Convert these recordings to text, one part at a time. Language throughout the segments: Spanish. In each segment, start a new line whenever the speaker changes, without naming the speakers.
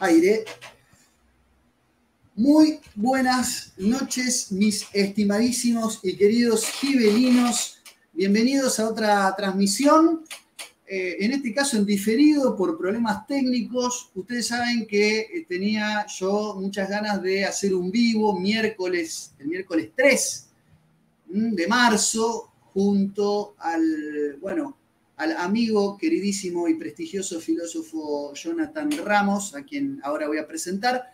Aire. Muy buenas noches, mis estimadísimos y queridos gibelinos. Bienvenidos a otra transmisión, en este caso en diferido por problemas técnicos. Ustedes saben que tenía yo muchas ganas de hacer un vivo el miércoles 3 de marzo, junto al amigo queridísimo y prestigioso filósofo Jonathan Ramos, a quien ahora voy a presentar.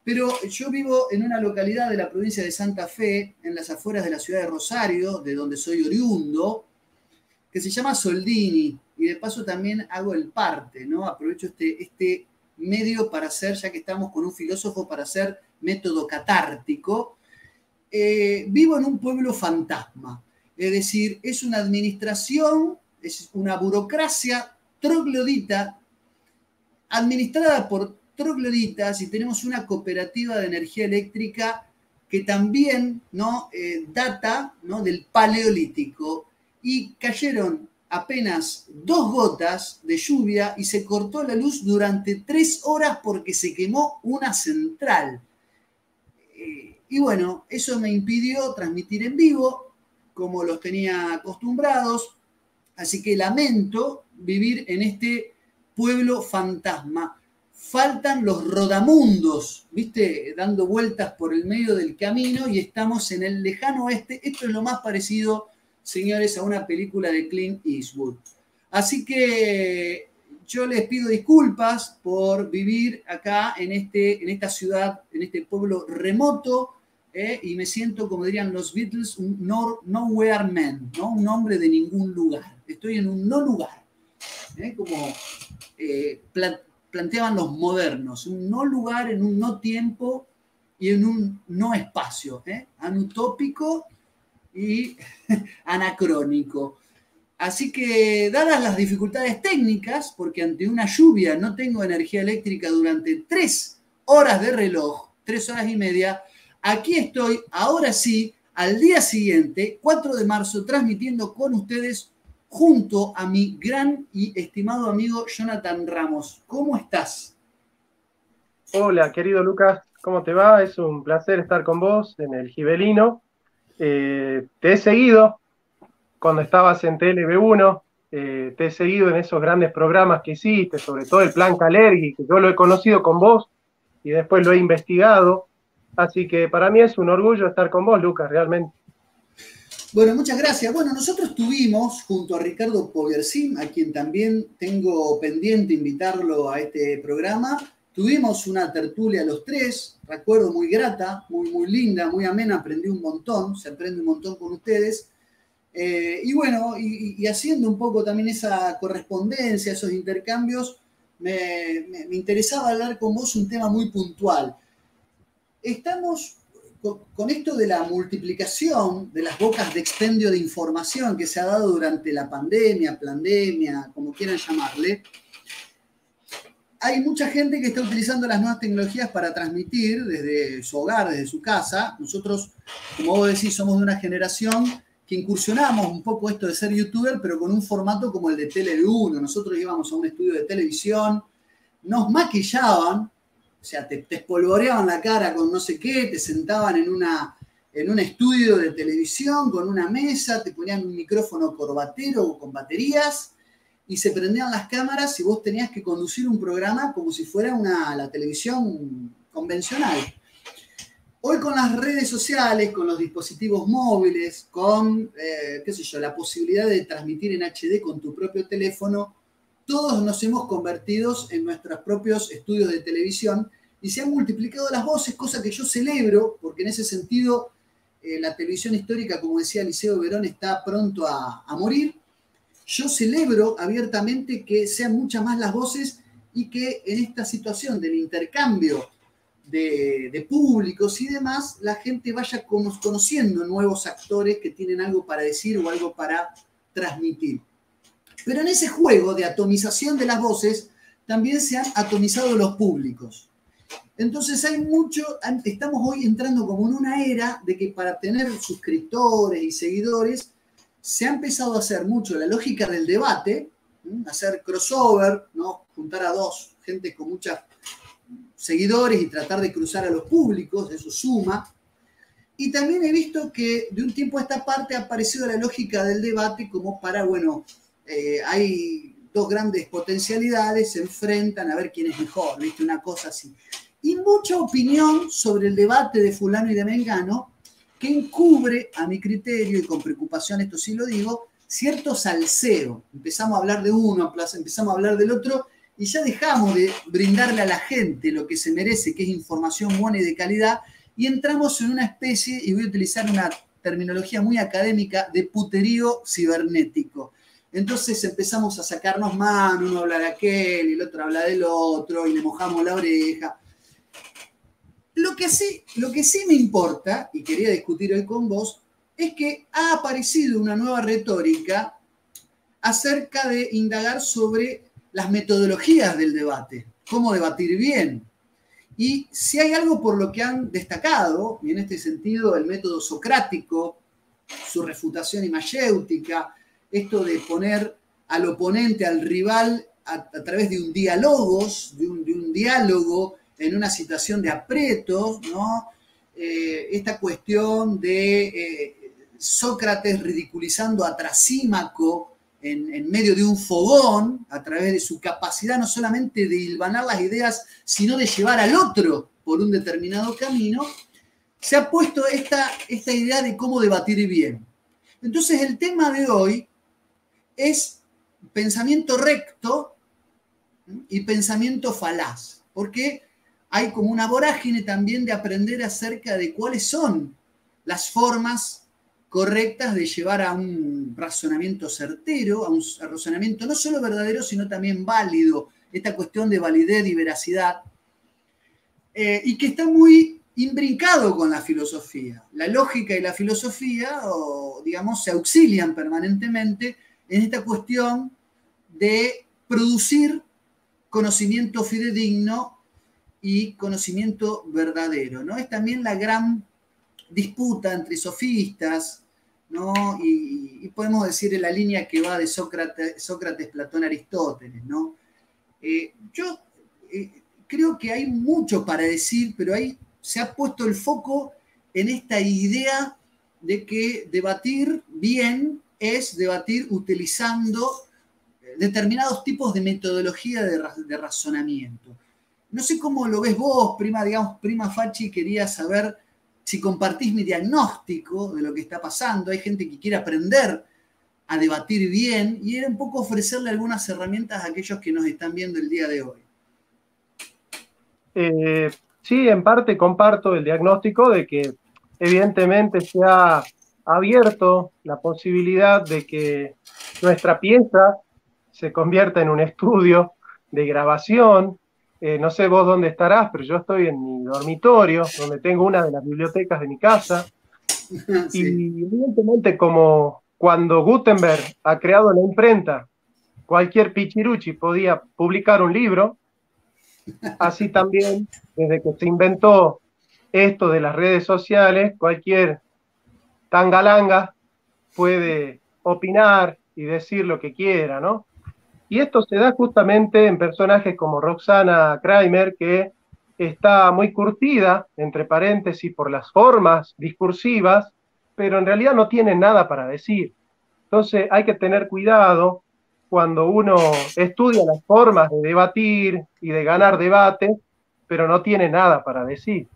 Pero yo vivo en una localidad de la provincia de Santa Fe, en las afueras de la ciudad de Rosario, de donde soy oriundo, que se llama Soldini, y de paso también hago el parte, ¿no? Aprovecho este medio para hacer, ya que estamos con un filósofo, para hacer método catártico. Vivo en un pueblo fantasma, es decir, es una administración, es una burocracia troglodita, administrada por trogloditas, y tenemos una cooperativa de energía eléctrica que también, ¿no? Data, ¿no? del Paleolítico, y cayeron apenas 2 gotas de lluvia y se cortó la luz durante 3 horas porque se quemó una central. Y bueno, eso me impidió transmitir en vivo como los tenía acostumbrados, así que lamento vivir en este pueblo fantasma. Faltan los rodamundos, ¿viste? Dando vueltas por el medio del camino, y estamos en el lejano oeste. Esto es lo más parecido, señores, a una película de Clint Eastwood. Así que yo les pido disculpas por vivir acá en esta ciudad, en este pueblo remoto, y me siento, como dirían los Beatles, un nowhere man, ¿no? Un hombre de ningún lugar. Estoy en un no lugar, como planteaban los modernos, un no lugar en un no tiempo y en un no espacio, anutópico y anacrónico. Así que, dadas las dificultades técnicas, porque ante una lluvia no tengo energía eléctrica durante 3 horas de reloj, 3 horas y media, aquí estoy, ahora sí, al día siguiente, 4 de marzo, transmitiendo con ustedes junto a mi gran y estimado amigo Jonathan Ramos. ¿Cómo estás?
Hola, querido Lucas, ¿cómo te va? Es un placer estar con vos en el Gibelino. Te he seguido cuando estabas en TLB1, te he seguido en esos grandes programas que hiciste, sobre todo el Plan Calergi, que yo lo he conocido con vos y después lo he investigado. Así que para mí es un orgullo estar con vos, Lucas, realmente.
Bueno, muchas gracias. Bueno, nosotros tuvimos junto a Ricardo Poguercín, a quien también tengo pendiente invitarlo a este programa, tuvimos una tertulia los tres, recuerdo, muy grata, muy linda, muy amena, aprendí un montón, se aprende un montón con ustedes. Y bueno, y haciendo un poco también esa correspondencia, esos intercambios, me interesaba hablar con vos un tema muy puntual. Estamos con esto de la multiplicación de las bocas de expendio de información que se ha dado durante la pandemia, pandemia, como quieran llamarle. Hay mucha gente que está utilizando las nuevas tecnologías para transmitir desde su hogar, desde su casa. Nosotros, como vos decís, somos de una generación que incursionamos un poco esto de ser youtuber, pero con un formato como el de Tele1. Nosotros íbamos a un estudio de televisión, nos maquillaban, o sea, te espolvoreaban la cara con no sé qué, te sentaban en un estudio de televisión con una mesa, te ponían un micrófono corbatero con baterías y se prendían las cámaras y vos tenías que conducir un programa como si fuera la televisión convencional. Hoy con las redes sociales, con los dispositivos móviles, con, qué sé yo, la posibilidad de transmitir en HD con tu propio teléfono, todos nos hemos convertido en nuestros propios estudios de televisión y se han multiplicado las voces, cosa que yo celebro, porque en ese sentido la televisión histórica, como decía Liceo Verón, está pronto a morir. Yo celebro abiertamente que sean muchas más las voces y que en esta situación del intercambio de públicos y demás, la gente vaya conociendo nuevos actores que tienen algo para decir o algo para transmitir. Pero en ese juego de atomización de las voces, también se han atomizado los públicos. Entonces estamos hoy entrando como en una era de que para tener suscriptores y seguidores, se ha empezado a hacer mucho la lógica del debate, hacer crossover, ¿no? Juntar a dos gentes con muchas seguidores y tratar de cruzar a los públicos, eso suma. Y también he visto que de un tiempo a esta parte ha aparecido la lógica del debate como para, bueno, hay dos grandes potencialidades, se enfrentan a ver quién es mejor, ¿viste? Una cosa así. Y mucha opinión sobre el debate de fulano y de mengano que encubre, a mi criterio, y con preocupación esto sí lo digo, cierto salseo. Empezamos a hablar de uno, empezamos a hablar del otro, y ya dejamos de brindarle a la gente lo que se merece, que es información buena y de calidad, y entramos en una especie, y voy a utilizar una terminología muy académica, de puterío cibernético. Entonces empezamos a sacarnos mano, uno habla de aquel, y el otro habla del otro, y le mojamos la oreja. Lo que sí me importa, y quería discutir hoy con vos, es que ha aparecido una nueva retórica acerca de indagar sobre las metodologías del debate, cómo debatir bien. Y si hay algo por lo que han destacado, y en este sentido el método socrático, su refutación imayéutica, esto de poner al oponente, al rival, a través de un diálogos, de un diálogo en una situación de aprietos, ¿no? Esta cuestión de Sócrates ridiculizando a Trasímaco en medio de un fogón, a través de su capacidad no solamente de hilvanar las ideas, sino de llevar al otro por un determinado camino, se ha puesto esta idea de cómo debatir bien. Entonces el tema de hoy es pensamiento recto y pensamiento falaz, porque hay como una vorágine también de aprender acerca de cuáles son las formas correctas de llevar a un razonamiento certero, a un razonamiento no solo verdadero, sino también válido, esta cuestión de validez y veracidad, y que está muy imbrincado con la filosofía. La lógica y la filosofía, digamos, se auxilian permanentemente en esta cuestión de producir conocimiento fidedigno y conocimiento verdadero, ¿no? Es también la gran disputa entre sofistas, ¿no? Y podemos decir en la línea que va de Sócrates, Platón, Aristóteles, ¿no? Yo creo que hay mucho para decir, pero ahí se ha puesto el foco en esta idea de que debatir bien es debatir utilizando determinados tipos de metodología de razonamiento. No sé cómo lo ves vos, prima Fachi, quería saber si compartís mi diagnóstico de lo que está pasando. Hay gente que quiere aprender a debatir bien y era un poco ofrecerle algunas herramientas a aquellos que nos están viendo el día de hoy.
Sí, en parte comparto el diagnóstico de que evidentemente se ha abierto la posibilidad de que nuestra pieza se convierta en un estudio de grabación. No sé vos dónde estarás, pero yo estoy en mi dormitorio, donde tengo una de las bibliotecas de mi casa. Sí. Y evidentemente, como cuando Gutenberg ha creado la imprenta, cualquier pichiruchi podía publicar un libro, así también, desde que se inventó esto de las redes sociales, cualquier tangalanga puede opinar y decir lo que quiera, ¿no? Y esto se da justamente en personajes como Roxana Kramer, que está muy curtida, entre paréntesis, por las formas discursivas, pero en realidad no tiene nada para decir. Entonces hay que tener cuidado cuando uno estudia las formas de debatir y de ganar debates, pero no tiene nada para decir.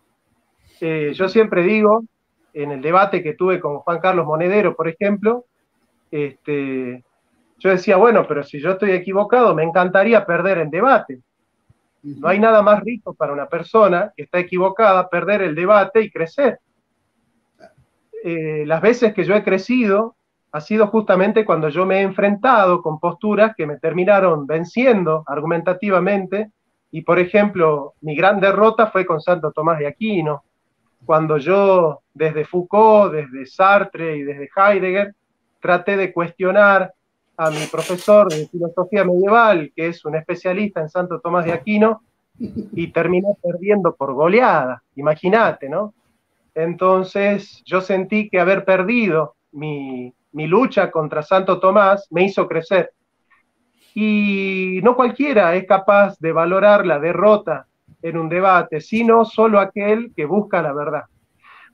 Yo siempre digo, en el debate que tuve con Juan Carlos Monedero, por ejemplo, yo decía, bueno, pero si yo estoy equivocado, me encantaría perder el debate. No hay nada más rico para una persona que está equivocada, perder el debate y crecer. Las veces que yo he crecido ha sido justamente cuando yo me he enfrentado con posturas que me terminaron venciendo argumentativamente, y por ejemplo, mi gran derrota fue con Santo Tomás de Aquino, cuando yo desde Foucault, desde Sartre y desde Heidegger traté de cuestionar a mi profesor de filosofía medieval, que es un especialista en Santo Tomás de Aquino, y terminé perdiendo por goleada, imagínate, ¿no? Entonces yo sentí que haber perdido mi lucha contra Santo Tomás me hizo crecer. Y no cualquiera es capaz de valorar la derrota en un debate, sino solo aquel que busca la verdad.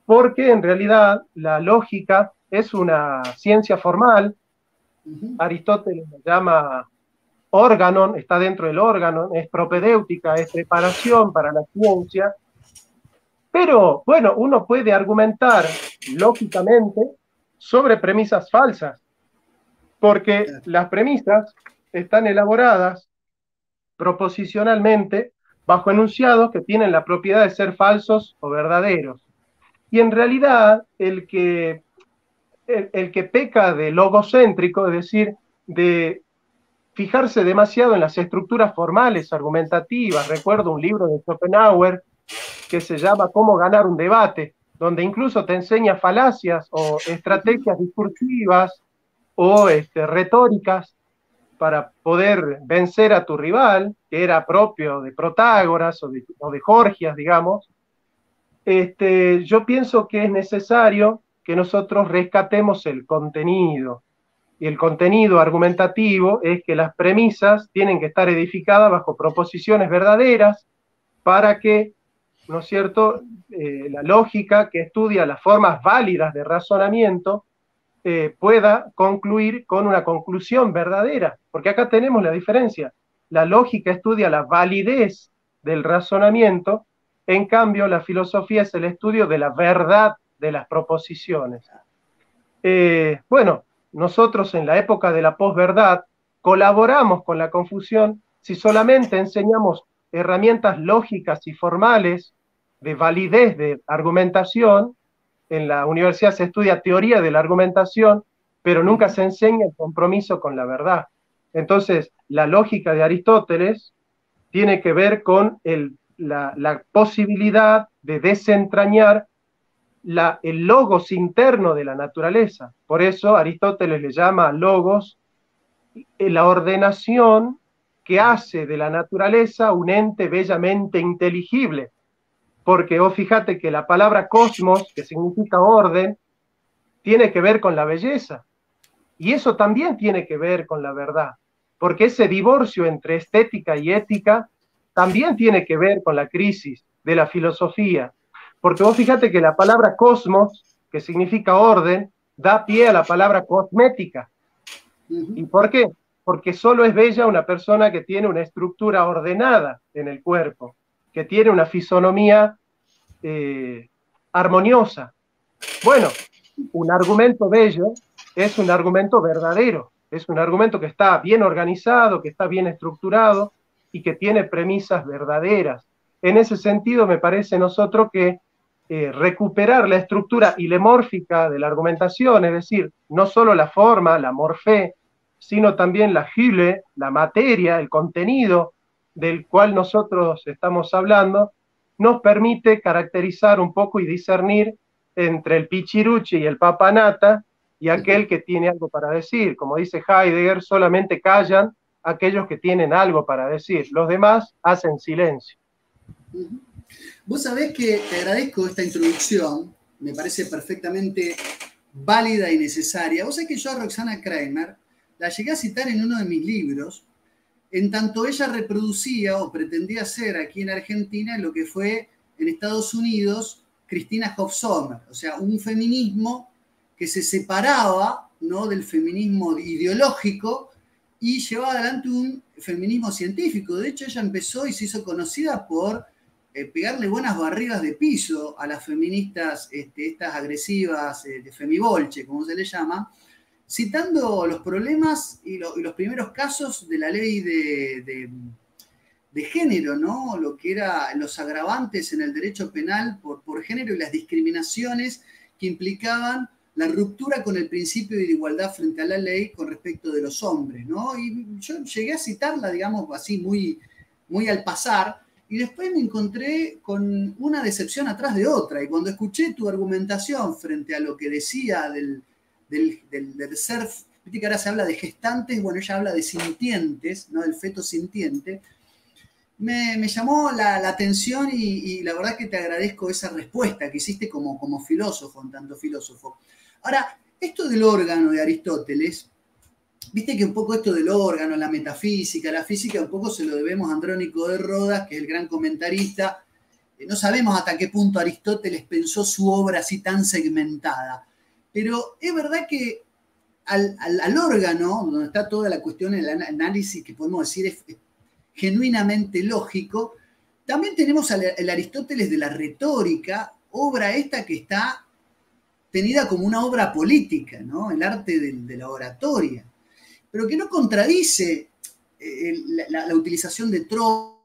Porque en realidad la lógica es una ciencia formal. Aristóteles la llama órganon, está dentro del órgano, es propedéutica, es preparación para la ciencia. Pero bueno, uno puede argumentar lógicamente sobre premisas falsas, porque las premisas están elaboradas proposicionalmente bajo enunciados que tienen la propiedad de ser falsos o verdaderos. Y en realidad el que peca de logocéntrico, es decir, de fijarse demasiado en las estructuras formales, argumentativas. Recuerdo un libro de Schopenhauer que se llama Cómo ganar un debate, donde incluso te enseña falacias o estrategias discursivas o retóricas para poder vencer a tu rival, que era propio de Protágoras o de Gorgias, digamos. Yo pienso que es necesario que nosotros rescatemos el contenido. Y el contenido argumentativo es que las premisas tienen que estar edificadas bajo proposiciones verdaderas para que, ¿no es cierto?, la lógica que estudia las formas válidas de razonamiento pueda concluir con una conclusión verdadera. Porque acá tenemos la diferencia. La lógica estudia la validez del razonamiento, en cambio la filosofía es el estudio de la verdad de las proposiciones. Bueno, nosotros en la época de la posverdad colaboramos con la confusión si solamente enseñamos herramientas lógicas y formales de validez de argumentación. En la universidad se estudia teoría de la argumentación, pero nunca se enseña el compromiso con la verdad. Entonces, la lógica de Aristóteles tiene que ver con la posibilidad de desentrañar el logos interno de la naturaleza. Por eso Aristóteles le llama logos la ordenación que hace de la naturaleza un ente bellamente inteligible. Porque vos fíjate que la palabra cosmos, que significa orden, tiene que ver con la belleza. Y eso también tiene que ver con la verdad. Porque ese divorcio entre estética y ética también tiene que ver con la crisis de la filosofía. Porque vos fíjate que la palabra cosmos, que significa orden, da pie a la palabra cosmética. ¿Y por qué? Porque solo es bella una persona que tiene una estructura ordenada en el cuerpo, que tiene una fisonomía armoniosa. Bueno, un argumento bello es un argumento verdadero, es un argumento que está bien organizado, que está bien estructurado y que tiene premisas verdaderas. En ese sentido, me parece nosotros que recuperar la estructura ilemórfica de la argumentación, es decir, no solo la forma, la morfé, sino también la hyle, la materia, el contenido del cual nosotros estamos hablando, nos permite caracterizar un poco y discernir entre el pichiruchi y el papanata y aquel que tiene algo para decir. Como dice Heidegger, solamente callan aquellos que tienen algo para decir. Los demás hacen silencio.
Vos sabés que te agradezco esta introducción, me parece perfectamente válida y necesaria. Vos sabés que yo a Roxana Kramer la llegué a citar en uno de mis libros, en tanto ella reproducía o pretendía hacer aquí en Argentina lo que fue en Estados Unidos Christina Hoff Sommers, o sea, un feminismo que se separaba, ¿no?, del feminismo ideológico y llevaba adelante un feminismo científico. De hecho, ella empezó y se hizo conocida por pegarle buenas barridas de piso a las feministas, estas agresivas, de femibolche, como se le llama, citando los problemas y los primeros casos de la ley de género, ¿no? Lo que eran los agravantes en el derecho penal por género y las discriminaciones que implicaban la ruptura con el principio de igualdad frente a la ley con respecto de los hombres, ¿no? Y yo llegué a citarla, digamos, así muy, muy al pasar, y después me encontré con una decepción atrás de otra, y cuando escuché tu argumentación frente a lo que decía del ser, viste que ahora se habla de gestantes, bueno, ella habla de sintientes, ¿no?, del feto sintiente, me llamó la atención y la verdad que te agradezco esa respuesta que hiciste como filósofo, en tanto filósofo. Ahora, esto del órgano de Aristóteles viste que un poco esto del órgano, la metafísica, la física, un poco se lo debemos a Andrónico de Rodas, que es el gran comentarista. No sabemos hasta qué punto Aristóteles pensó su obra así tan segmentada, pero es verdad que al órgano, donde está toda la cuestión, el análisis que podemos decir es genuinamente lógico, también tenemos el Aristóteles de la retórica, obra esta que está tenida como una obra política, ¿no? El arte de la oratoria, pero que no contradice la utilización de tropas.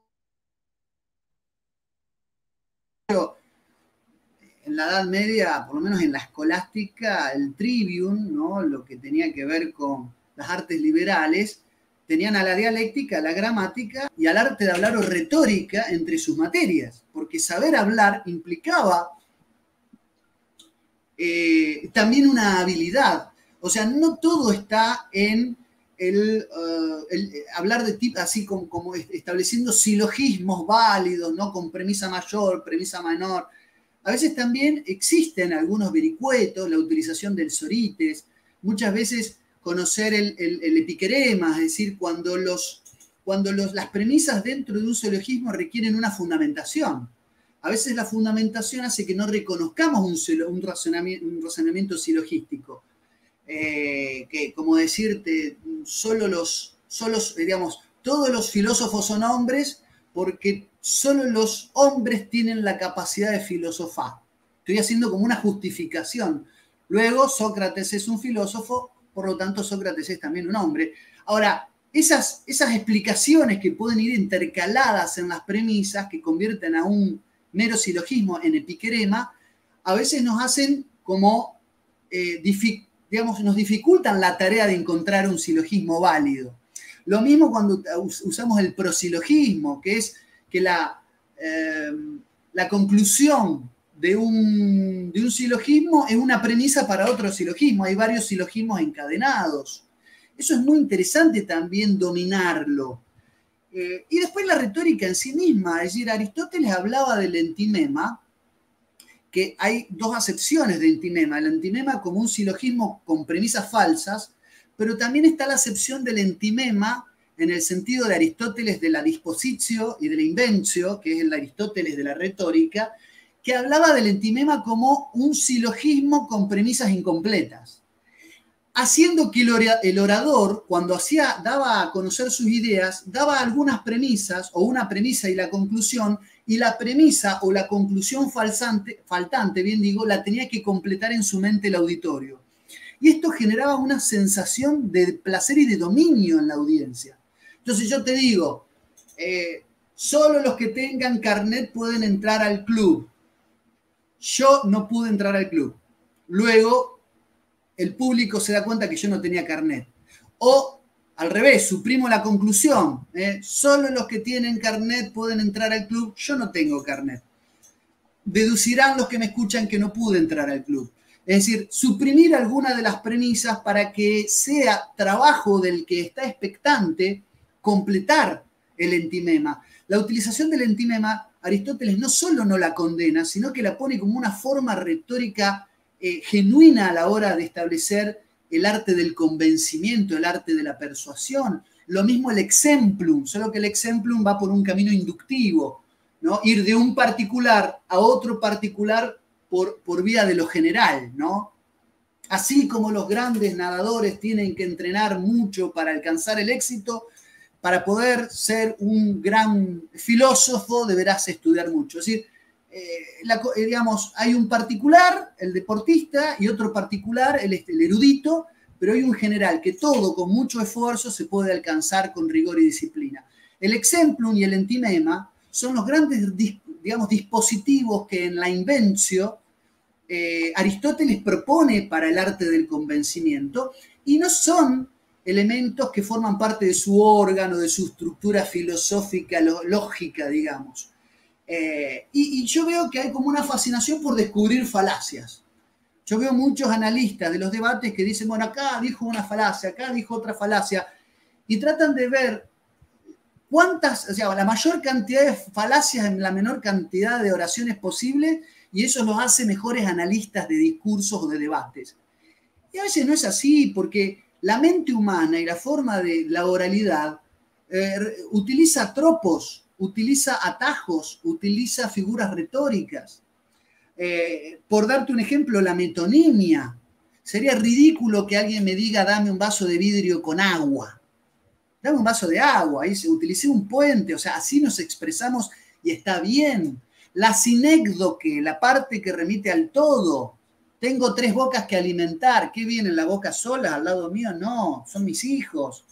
En la Edad Media, por lo menos en la escolástica, el trivium, ¿no? Lo que tenía que ver con las artes liberales, tenían a la dialéctica, a la gramática y al arte de hablar o retórica entre sus materias, porque saber hablar implicaba también una habilidad. O sea, no todo está en el hablar de tipo, así como estableciendo silogismos válidos, ¿no? Con premisa mayor, premisa menor. A veces también existen algunos vericuetos, la utilización del sorites, muchas veces conocer el epiquerema, es decir, cuando las premisas dentro de un silogismo requieren una fundamentación. A veces la fundamentación hace que no reconozcamos un razonamiento silogístico. Que, como decirte, digamos, todos los filósofos son hombres porque solo los hombres tienen la capacidad de filosofar. Estoy haciendo como una justificación. Luego, Sócrates es un filósofo, por lo tanto, Sócrates es también un hombre. Ahora, esas explicaciones que pueden ir intercaladas en las premisas, que convierten a un mero silogismo en epiquerema, a veces nos hacen como, digamos, nos dificultan la tarea de encontrar un silogismo válido. Lo mismo cuando usamos el prosilogismo, que es que la conclusión de un silogismo es una premisa para otro silogismo. Hay varios silogismos encadenados. Eso es muy interesante también dominarlo. Y después la retórica en sí misma, es decir, Aristóteles hablaba del entimema, que hay dos acepciones de entimema. El entimema como un silogismo con premisas falsas, pero también está la acepción del entimema en el sentido de Aristóteles de la dispositio y de la inventio, que es el Aristóteles de la retórica, que hablaba del entimema como un silogismo con premisas incompletas, haciendo que el orador, cuando daba a conocer sus ideas, daba algunas premisas, o una premisa y la conclusión, y la premisa o la conclusión faltante, bien digo, la tenía que completar en su mente el auditorio. Y esto generaba una sensación de placer y de dominio en la audiencia. Entonces yo te digo, solo los que tengan carnet pueden entrar al club. Yo no pude entrar al club. Luego, el público se da cuenta que yo no tenía carnet. O, al revés, suprimo la conclusión. Solo los que tienen carnet pueden entrar al club. Yo no tengo carnet. Deducirán los que me escuchan que no pude entrar al club. Es decir, suprimir alguna de las premisas para que sea trabajo del que está expectante completar el entimema. La utilización del entimema, Aristóteles no solo no la condena, sino que la pone como una forma retórica genuina a la hora de establecer el arte del convencimiento, el arte de la persuasión. Lo mismo el exemplum, solo que el exemplum va por un camino inductivo, ¿no? Ir de un particular a otro particular por vía de lo general, ¿no? Así como los grandes nadadores tienen que entrenar mucho para alcanzar el éxito, para poder ser un gran filósofo deberás estudiar mucho. Es decir, digamos, hay un particular, el deportista, y otro particular, el erudito, pero hay un general que todo con mucho esfuerzo se puede alcanzar con rigor y disciplina. El exemplum y el entimema son los grandes, digamos, dispositivos que en la inventio Aristóteles propone para el arte del convencimiento y no son elementos que forman parte de su órgano, de su estructura filosófica, lógica, digamos. Y yo veo que hay como una fascinación por descubrir falacias. Yo veo muchos analistas de los debates que dicen, bueno, acá dijo una falacia, acá dijo otra falacia, y tratan de ver cuántas, o sea, la mayor cantidad de falacias en la menor cantidad de oraciones posible, y eso los hace mejores analistas de discursos o de debates. Y a veces no es así, porque la mente humana y la forma de la oralidad utiliza tropos, utiliza atajos, utiliza figuras retóricas. Por darte un ejemplo, la metonimia. Sería ridículo que alguien me diga, dame un vaso de vidrio con agua. Dame un vaso de agua. Ahí utilicé un puente, o sea, así nos expresamos y está bien. La sinécdoque, la parte que remite al todo. Tengo 3 bocas que alimentar. ¿Qué viene en la boca sola? Al lado mío, no, son mis hijos.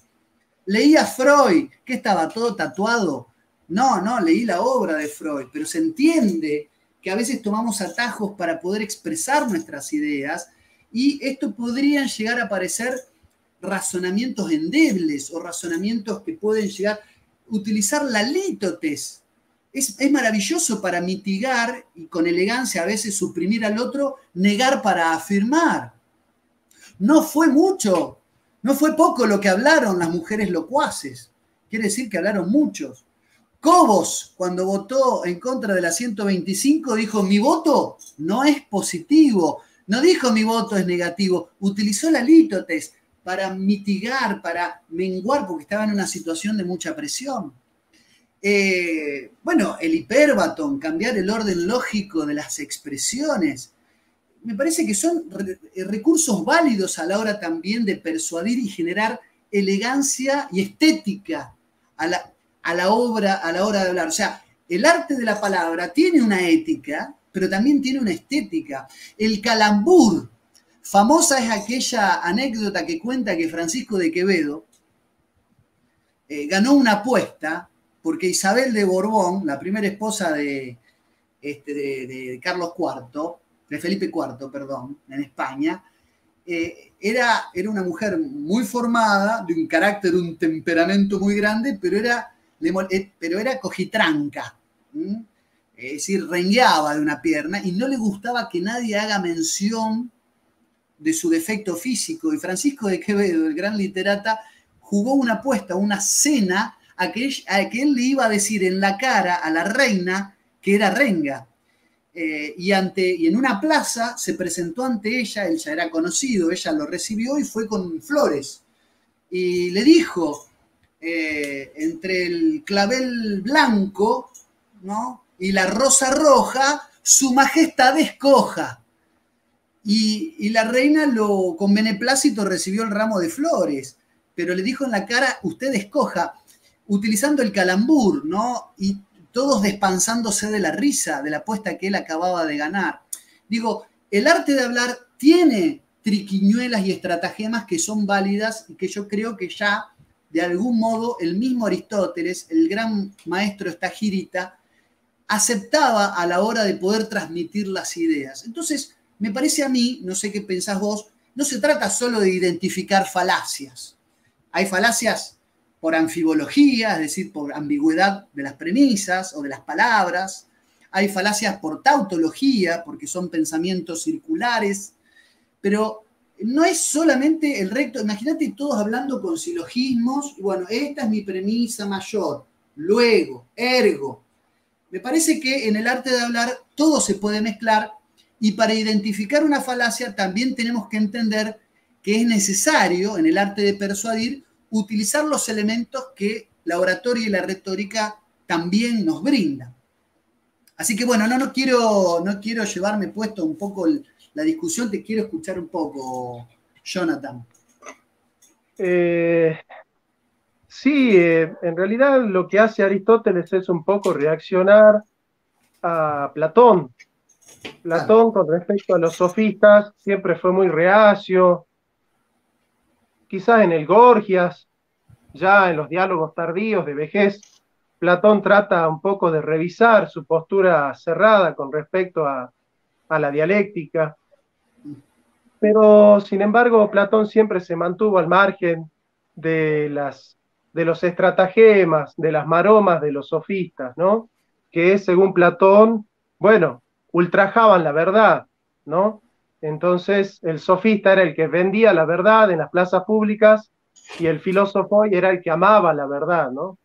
Leí a Freud, ¿qué estaba todo tatuado? No, leí la obra de Freud, pero se entiende que a veces tomamos atajos para poder expresar nuestras ideas y esto podrían llegar a parecer razonamientos endebles o razonamientos que pueden llegar a utilizar la lítotes. Es maravilloso para mitigar y con elegancia a veces suprimir al otro, negar para afirmar. No fue mucho, no fue poco lo que hablaron las mujeres locuaces. Quiere decir que hablaron muchos. Cobos, cuando votó en contra de la 125, dijo, mi voto no es positivo. No dijo mi voto es negativo. Utilizó la lítotes para mitigar, para menguar, porque estaba en una situación de mucha presión. Bueno, el hipérbaton, cambiar el orden lógico de las expresiones. Me parece que son recursos válidos a la hora también de persuadir y generar elegancia y estética a la hora de hablar. O sea, el arte de la palabra tiene una ética, pero también tiene una estética. El calambur, famosa es aquella anécdota que cuenta que Francisco de Quevedo ganó una apuesta porque Isabel de Borbón, la primera esposa de Carlos IV, de Felipe IV, perdón, en España, era una mujer muy formada, de un carácter, un temperamento muy grande, pero era cojitranca, es decir, rengueaba de una pierna y no le gustaba que nadie haga mención de su defecto físico. Y Francisco de Quevedo, el gran literata, jugó una apuesta, una cena, a que él le iba a decir en la cara a la reina que era renga. Y en una plaza se presentó ante ella, él ya era conocido, ella lo recibió y fue con flores. Y le dijo, entre el clavel blanco, ¿no?, y la rosa roja, su majestad escoja. Y la reina con beneplácito recibió el ramo de flores, pero le dijo en la cara, usted escoja, utilizando el calambur, ¿no? Y todos despansándose de la risa de la apuesta que él acababa de ganar. Digo, el arte de hablar tiene triquiñuelas y estratagemas que son válidas y que yo creo que ya, de algún modo, el mismo Aristóteles, el gran maestro estagirita, aceptaba a la hora de poder transmitir las ideas. Entonces, me parece a mí, no sé qué pensás vos, no se trata solo de identificar falacias. Hay falacias por anfibología, es decir, por ambigüedad de las premisas o de las palabras. Hay falacias por tautología, porque son pensamientos circulares. Pero no es solamente el recto. Imagínate todos hablando con silogismos. Y bueno, esta es mi premisa mayor. Luego, ergo. Me parece que en el arte de hablar todo se puede mezclar. Y para identificar una falacia también tenemos que entender que es necesario, en el arte de persuadir, utilizar los elementos que la oratoria y la retórica también nos brindan. Así que bueno, no quiero llevarme puesto un poco la discusión, te quiero escuchar un poco, Jonathan.
Sí, en realidad lo que hace Aristóteles es un poco reaccionar a Platón. Platón, con respecto a los sofistas, siempre fue muy reacio. Quizás en el Gorgias, ya en los diálogos tardíos de vejez, Platón trata un poco de revisar su postura cerrada con respecto a la dialéctica. Pero, sin embargo, Platón siempre se mantuvo al margen de los estratagemas, de las maromas de los sofistas, ¿no? Que, según Platón, bueno, ultrajaban la verdad, ¿no? Entonces, el sofista era el que vendía la verdad en las plazas públicas y el filósofo era el que amaba la verdad, ¿no?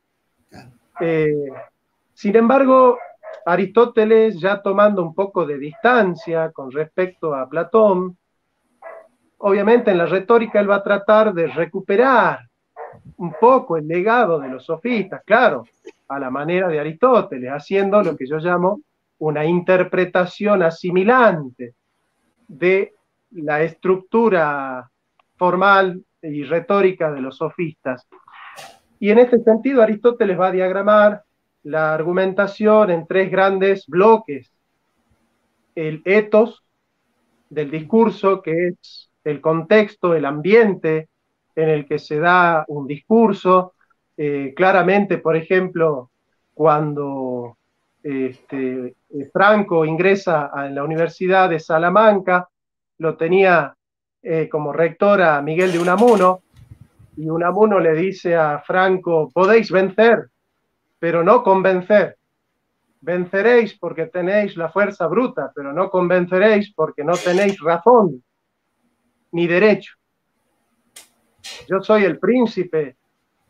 Sin embargo, Aristóteles, ya tomando un poco de distancia con respecto a Platón, obviamente en la retórica él va a tratar de recuperar un poco el legado de los sofistas, claro, a la manera de Aristóteles, haciendo lo que yo llamo una interpretación asimilante de la estructura formal y retórica de los sofistas. Y en este sentido Aristóteles va a diagramar la argumentación en tres grandes bloques: el ethos del discurso, que es el contexto, el ambiente en el que se da un discurso. Claramente, por ejemplo, cuando Franco ingresa en la Universidad de Salamanca, lo tenía como rector a Miguel de Unamuno, y Unamuno le dice a Franco: podéis vencer, pero no convencer. Venceréis porque tenéis la fuerza bruta, pero no convenceréis porque no tenéis razón ni derecho. Yo soy el príncipe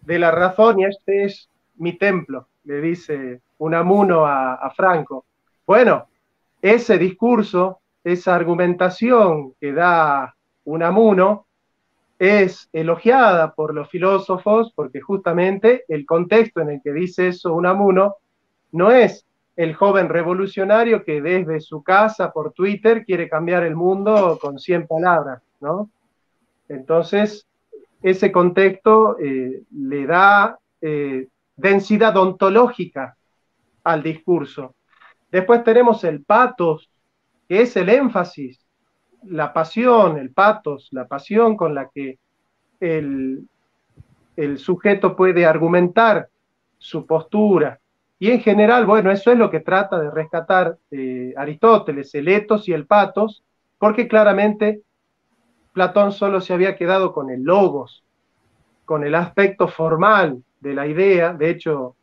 de la razón y este es mi templo, le dice Unamuno a Franco. Bueno, ese discurso, esa argumentación que da Unamuno es elogiada por los filósofos porque justamente el contexto en el que dice eso Unamuno no es el joven revolucionario que desde su casa por Twitter quiere cambiar el mundo con 100 palabras, ¿no? Entonces, ese contexto le da densidad ontológica al discurso. Después tenemos el patos, que es el énfasis, la pasión, el patos, la pasión con la que el, el sujeto puede argumentar su postura. Y en general, bueno, eso es lo que trata de rescatar Aristóteles, el ethos y el patos, porque claramente Platón solo se había quedado con el logos, con el aspecto formal de la idea. De hecho,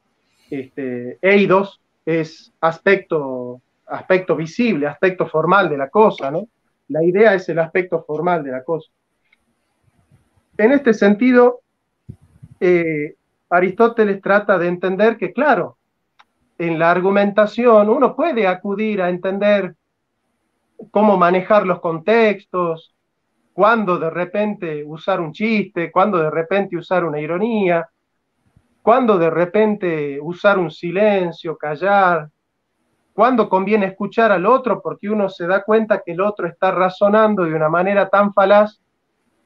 eidos es aspecto visible, aspecto formal de la cosa, ¿no? La idea es el aspecto formal de la cosa. En este sentido, Aristóteles trata de entender que, claro, en la argumentación uno puede acudir a entender cómo manejar los contextos, cuándo de repente usar un chiste, cuándo de repente usar una ironía, cuándo de repente usar un silencio, callar, cuándo conviene escuchar al otro porque uno se da cuenta que el otro está razonando de una manera tan falaz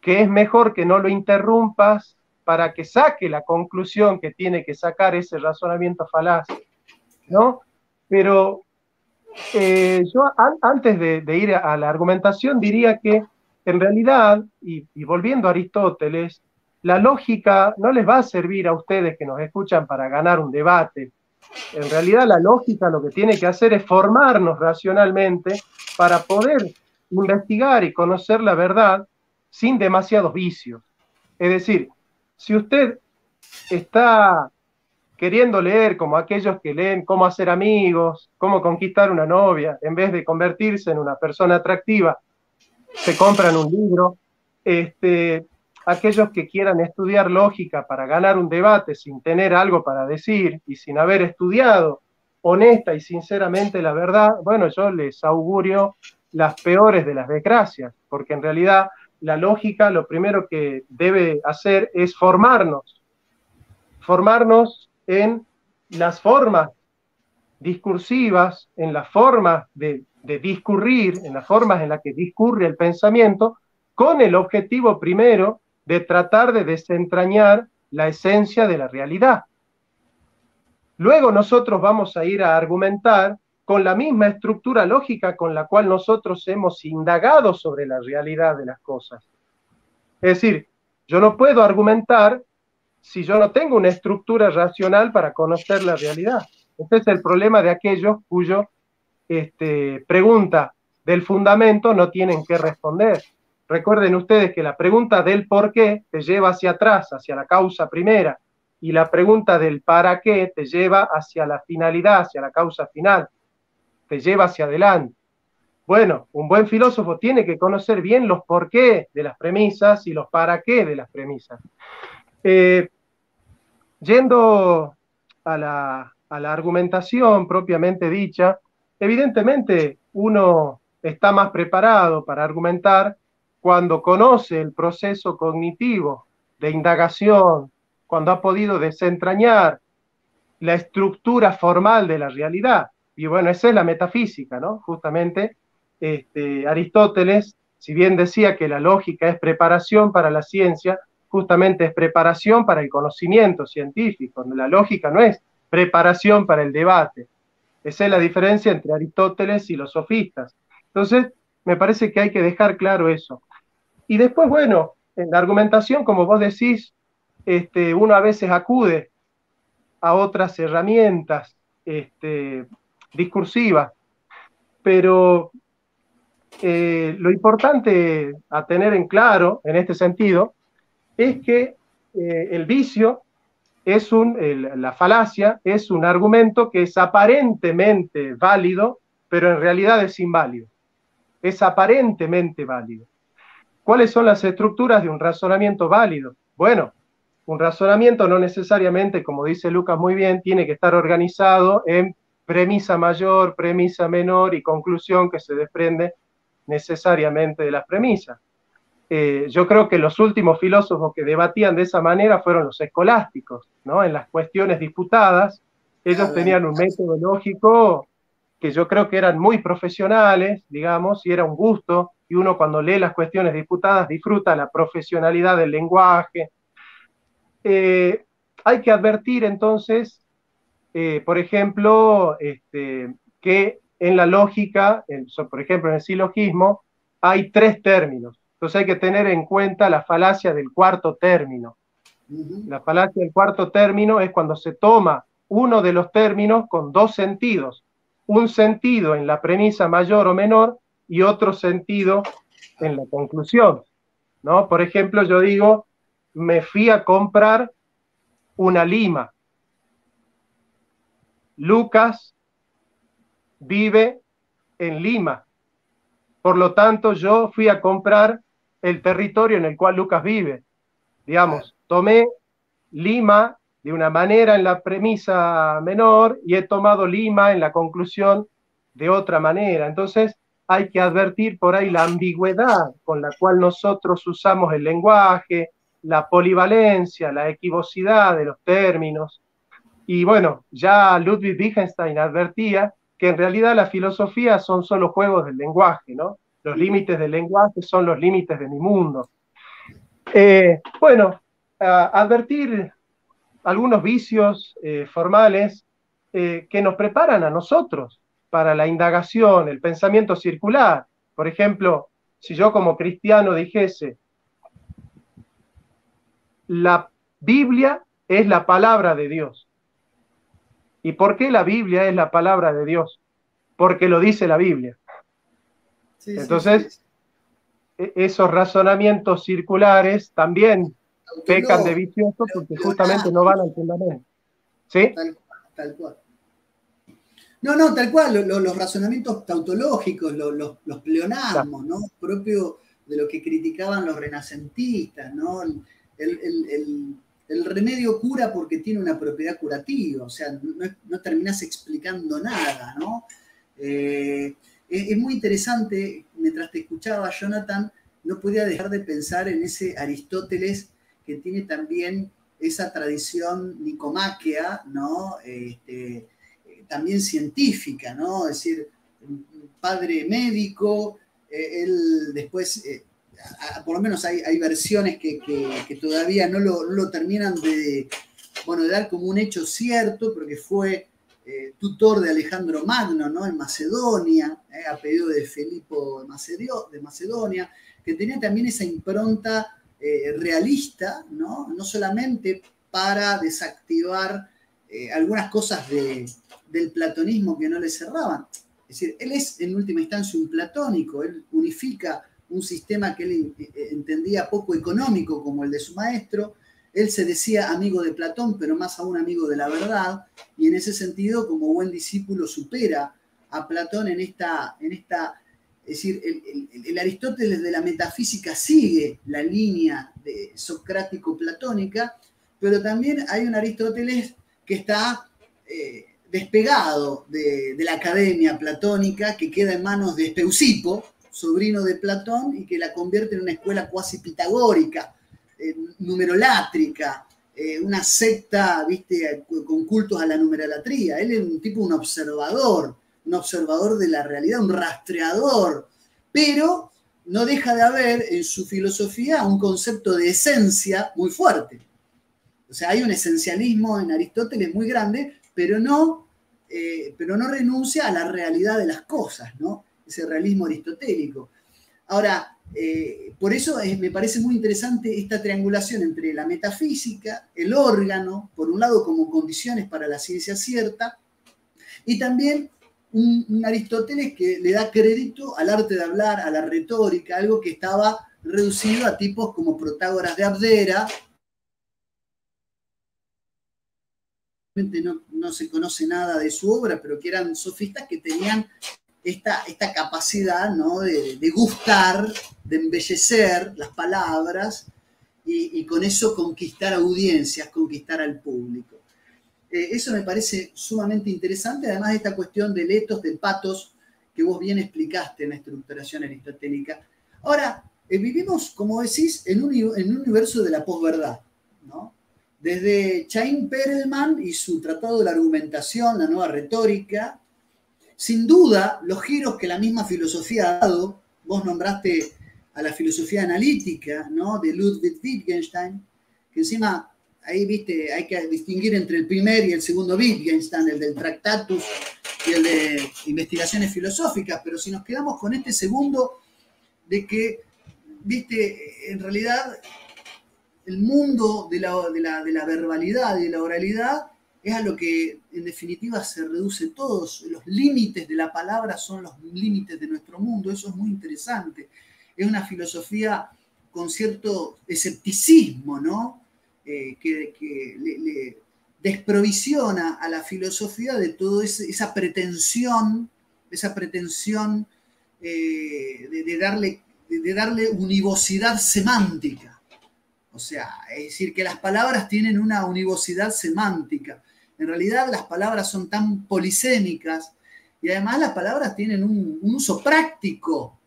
que es mejor que no lo interrumpas para que saque la conclusión que tiene que sacar ese razonamiento falaz, ¿no? Pero yo antes de ir a la argumentación diría que en realidad, y volviendo a Aristóteles, la lógica no les va a servir a ustedes que nos escuchan para ganar un debate. En realidad la lógica lo que tiene que hacer es formarnos racionalmente para poder investigar y conocer la verdad sin demasiados vicios. Es decir, si usted está queriendo leer como aquellos que leen cómo hacer amigos, cómo conquistar una novia, en vez de convertirse en una persona atractiva, se compran un libro. Aquellos que quieran estudiar lógica para ganar un debate sin tener algo para decir y sin haber estudiado honesta y sinceramente la verdad, bueno, yo les augurio las peores de las desgracias, porque en realidad la lógica lo primero que debe hacer es formarnos en las formas discursivas, en las formas de discurrir, en las formas en las que discurre el pensamiento, con el objetivo primero de tratar de desentrañar la esencia de la realidad. Luego nosotros vamos a ir a argumentar con la misma estructura lógica con la cual nosotros hemos indagado sobre la realidad de las cosas. Es decir, yo no puedo argumentar si yo no tengo una estructura racional para conocer la realidad. Este es el problema de aquellos cuyo pregunta del fundamento no tienen que responder. Recuerden ustedes que la pregunta del por qué te lleva hacia atrás, hacia la causa primera, y la pregunta del para qué te lleva hacia la finalidad, hacia la causa final, te lleva hacia adelante. Bueno, un buen filósofo tiene que conocer bien los por qué de las premisas y los para qué de las premisas. Yendo a la argumentación propiamente dicha, evidentemente uno está más preparado para argumentar cuando conoce el proceso cognitivo de indagación, cuando ha podido desentrañar la estructura formal de la realidad. Y bueno, esa es la metafísica, ¿no? Justamente Aristóteles, si bien decía que la lógica es preparación para la ciencia, justamente es preparación para el conocimiento científico. La lógica no es preparación para el debate. Esa es la diferencia entre Aristóteles y los sofistas. Entonces, me parece que hay que dejar claro eso. Y después, bueno, en la argumentación, como vos decís, uno a veces acude a otras herramientas discursivas, pero lo importante a tener en claro en este sentido es que el vicio la falacia es un argumento que es aparentemente válido, pero en realidad es inválido. Es aparentemente válido. ¿Cuáles son las estructuras de un razonamiento válido? Bueno, un razonamiento no necesariamente, como dice Lucas muy bien, tiene que estar organizado en premisa mayor, premisa menor y conclusión que se desprende necesariamente de las premisas. Yo creo que los últimos filósofos que debatían de esa manera fueron los escolásticos, ¿no? En las cuestiones disputadas, ellos tenían un método lógico que yo creo que eran muy profesionales, digamos, y era un gusto, y uno cuando lee las cuestiones disputadas disfruta la profesionalidad del lenguaje. Hay que advertir entonces, por ejemplo, que en la lógica, por ejemplo en el silogismo, hay 3 términos. Entonces hay que tener en cuenta la falacia del cuarto término. La falacia del cuarto término es cuando se toma uno de los términos con 2 sentidos. Un sentido en la premisa mayor o menor y otro sentido en la conclusión, ¿no? Por ejemplo, yo digo, me fui a comprar una lima. Lucas vive en Lima. Por lo tanto, yo fui a comprar el territorio en el cual Lucas vive. Digamos, tomé Lima de una manera en la premisa menor y he tomado Lima en la conclusión de otra manera. Entonces, hay que advertir por ahí la ambigüedad con la cual nosotros usamos el lenguaje, la polivalencia, la equivocidad de los términos. Y bueno, ya Ludwig Wittgenstein advertía que en realidad la filosofía son solo juegos del lenguaje, ¿no? Los límites del lenguaje son los límites de mi mundo. Bueno, advertir algunos vicios formales que nos preparan a nosotros para la indagación, el pensamiento circular. Por ejemplo, si yo como cristiano dijese, la Biblia es la palabra de Dios. ¿Y por qué la Biblia es la palabra de Dios? Porque lo dice la Biblia. Sí, entonces, sí. Esos razonamientos circulares también pecan de viciosos porque justamente no van al fundamento. ¿Sí?
Tal cual. No, tal cual, los razonamientos tautológicos, los pleonasmos, ¿no? Propio de lo que criticaban los renacentistas, ¿no? El remedio cura porque tiene una propiedad curativa, o sea, no terminás explicando nada, ¿no? Es muy interesante, mientras te escuchaba, Jonathan, no podía dejar de pensar en ese Aristóteles que tiene también esa tradición nicomáquea, ¿no? También científica, ¿no? Es decir, padre médico, él después, por lo menos hay versiones que todavía no lo terminan de dar como un hecho cierto, porque fue tutor de Alejandro Magno, ¿no? En Macedonia, a pedido de Filipo de Macedonia, que tenía también esa impronta realista, ¿no? No solamente para desactivar algunas cosas del platonismo que no le cerraban. Es decir, él es en última instancia un platónico, él unifica un sistema que él entendía poco económico como el de su maestro. Él se decía amigo de Platón, pero más aún amigo de la verdad, y en ese sentido, como buen discípulo, supera a Platón en esta es decir, el Aristóteles de la metafísica sigue la línea de socrático-platónica, pero también hay un Aristóteles que está despegado de la academia platónica, que queda en manos de Speusipo, sobrino de Platón, y que la convierte en una escuela cuasi pitagórica, numerolátrica, una secta, ¿viste?, con cultos a la numerolatría. Él es un tipo, un observador de la realidad, un rastreador, pero no deja de haber en su filosofía un concepto de esencia muy fuerte. O sea, hay un esencialismo en Aristóteles muy grande, pero no renuncia a la realidad de las cosas, ¿no? Ese realismo aristotélico. Ahora, por eso me parece muy interesante esta triangulación entre la metafísica, el órgano, por un lado como condiciones para la ciencia cierta, y también un Aristóteles que le da crédito al arte de hablar, a la retórica, algo que estaba reducido a tipos como Protágoras de Abdera. No se conoce nada de su obra, pero que eran sofistas que tenían esta capacidad, ¿no?, de gustar, de embellecer las palabras y con eso conquistar audiencias, conquistar al público. Eso me parece sumamente interesante, además de esta cuestión del etos, del patos, que vos bien explicaste en la estructuración aristotélica. Ahora, vivimos, como decís, en un universo de la posverdad, ¿no? Desde Chaim Perelman y su Tratado de la Argumentación, la nueva retórica, sin duda, los giros que la misma filosofía ha dado, vos nombraste a la filosofía analítica, ¿no?, de Ludwig Wittgenstein, que encima, ahí, viste, hay que distinguir entre el primer y el segundo Wittgenstein, el del Tractatus y el de Investigaciones Filosóficas, pero si nos quedamos con este segundo, de que, viste, en realidad el mundo de la verbalidad y de la oralidad es a lo que en definitiva se reduce todo. Los límites de la palabra son los límites de nuestro mundo. Eso es muy interesante. Es una filosofía con cierto escepticismo, ¿no? Que le desprovisiona a la filosofía de toda esa pretensión de darle univocidad semántica. O sea, es decir, que las palabras tienen una univocidad semántica. En realidad las palabras son tan polisémicas y además las palabras tienen un uso práctico.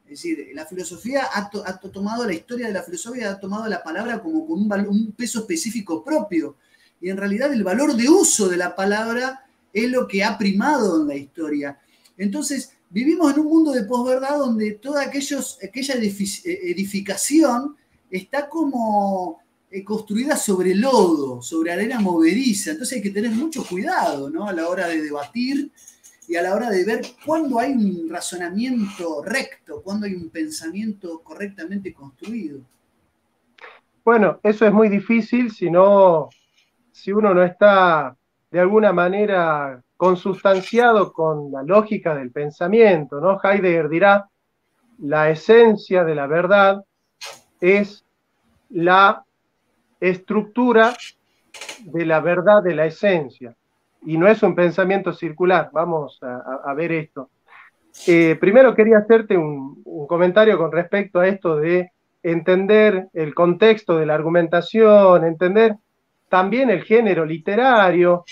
Es decir, la filosofía ha tomado, la historia de la filosofía ha tomado la palabra como con un peso específico propio. Y en realidad el valor de uso de la palabra es lo que ha primado en la historia. Entonces, vivimos en un mundo de posverdad donde toda aquella edificación está como construida sobre lodo, sobre arena movediza. Entonces hay que tener mucho cuidado, ¿no?, a la hora de debatir y a la hora de ver cuándo hay un razonamiento recto, cuándo hay un pensamiento correctamente construido.
Bueno, eso es muy difícil si uno no está de alguna manera consustanciado con la lógica del pensamiento, ¿no? Heidegger dirá, la esencia de la verdad es la estructura de la verdad de la esencia, y no es un pensamiento circular. Vamos a ver esto. Primero quería hacerte un comentario con respecto a esto de entender el contexto de la argumentación, entender también el género literario.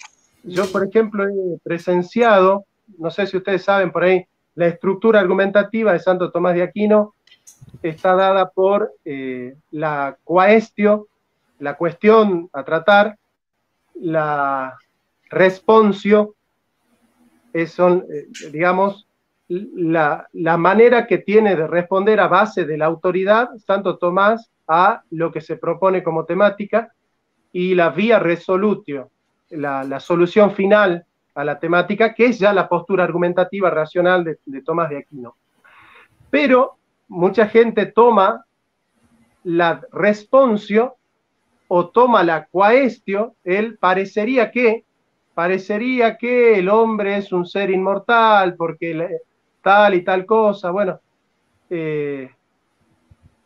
Yo, por ejemplo, he presenciado, no sé si ustedes saben por ahí, la estructura argumentativa de Santo Tomás de Aquino está dada por la quaestio, la cuestión a tratar, la responsio, son, digamos, la manera que tiene de responder a base de la autoridad Santo Tomás a lo que se propone como temática, y la vía resolutio, la solución final a la temática, que es ya la postura argumentativa racional de Tomás de Aquino. Pero mucha gente toma la responsio o toma la quaestio, el parecería que el hombre es un ser inmortal porque tal y tal cosa, bueno,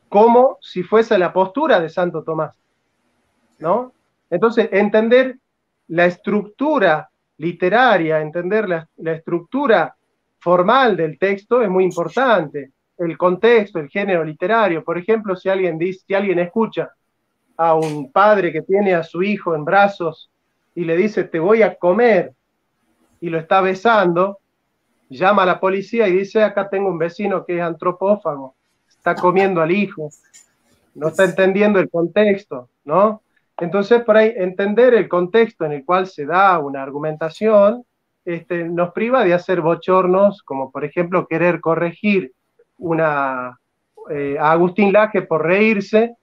como si fuese la postura de Santo Tomás, ¿no? Entonces, entender la estructura literaria, entender la estructura formal del texto es muy importante. El contexto, el género literario. Por ejemplo, si alguien escucha a un padre que tiene a su hijo en brazos y le dice, te voy a comer, y lo está besando, llama a la policía y dice, acá tengo un vecino que es antropófago, está comiendo al hijo, no está entendiendo el contexto, ¿no? Entonces, por ahí, entender el contexto en el cual se da una argumentación nos priva de hacer bochornos, como por ejemplo querer corregir a Agustín Laje por reírse,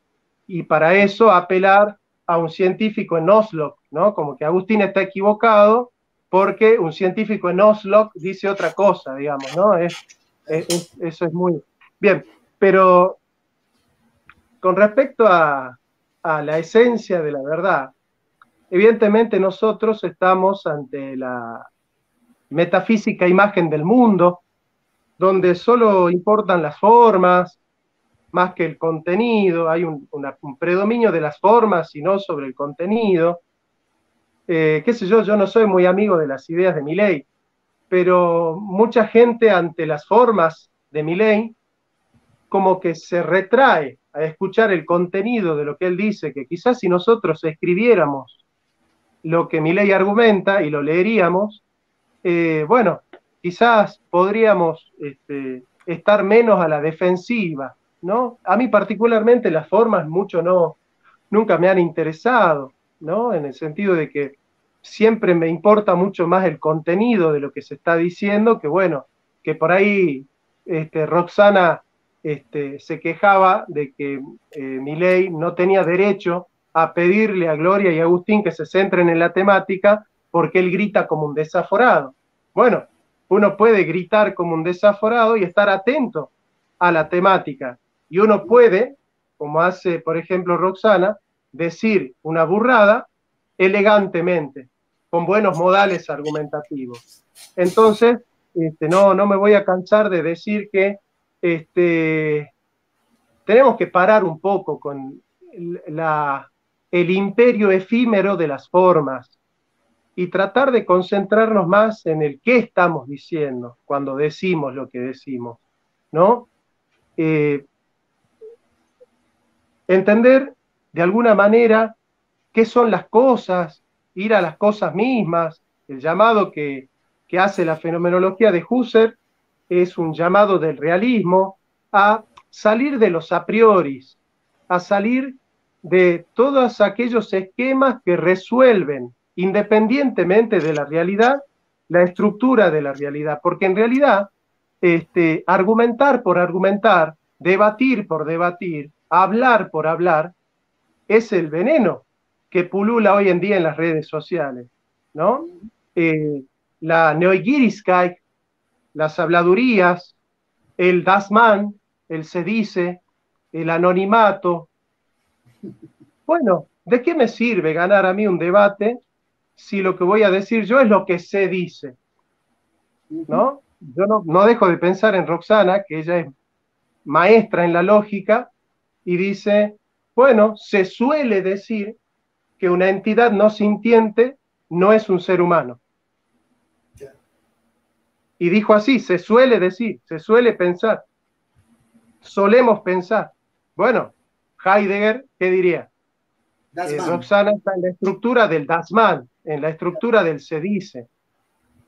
y para eso apelar a un científico en Oslo, ¿no? Como que Agustín está equivocado porque un científico en Oslo dice otra cosa, digamos, ¿no? Eso es muy bien, pero con respecto a la esencia de la verdad, evidentemente nosotros estamos ante la metafísica imagen del mundo, donde solo importan las formas más que el contenido, hay un predominio de las formas y no sobre el contenido. Qué sé yo no soy muy amigo de las ideas de Milei, pero mucha gente ante las formas de Milei como que se retrae a escuchar el contenido de lo que él dice, que quizás si nosotros escribiéramos lo que Milei argumenta y lo leeríamos, bueno, quizás podríamos estar menos a la defensiva, ¿no? A mí particularmente las formas nunca me han interesado, ¿no? En el sentido de que siempre me importa mucho más el contenido de lo que se está diciendo, que bueno, que por ahí Roxana se quejaba de que Milei no tenía derecho a pedirle a Gloria y a Agustín que se centren en la temática porque él grita como un desaforado. Bueno, uno puede gritar como un desaforado y estar atento a la temática. Y uno puede, como hace, por ejemplo, Roxana, decir una burrada elegantemente, con buenos modales argumentativos. Entonces, no me voy a cansar de decir que tenemos que parar un poco con el imperio efímero de las formas y tratar de concentrarnos más en el qué estamos diciendo cuando decimos lo que decimos, ¿no? Entender de alguna manera qué son las cosas, ir a las cosas mismas. El llamado que hace la fenomenología de Husserl es un llamado del realismo a salir de los a prioris, a salir de todos aquellos esquemas que resuelven, independientemente de la realidad, la estructura de la realidad, porque en realidad argumentar por argumentar, debatir por debatir, hablar por hablar, es el veneno que pulula hoy en día en las redes sociales, ¿no? La Neugierigkeit, las habladurías, el Das Man, el se dice, el anonimato. Bueno, ¿de qué me sirve ganar a mí un debate si lo que voy a decir yo es lo que se dice? ¿No? Yo no dejo de pensar en Roxana, que ella es maestra en la lógica, y dice, bueno, se suele decir que una entidad no sintiente no es un ser humano. Y dijo así, se suele decir, se suele pensar, solemos pensar. Bueno, Heidegger, ¿qué diría? Roxana está en la estructura del Das Man, en la estructura del se dice.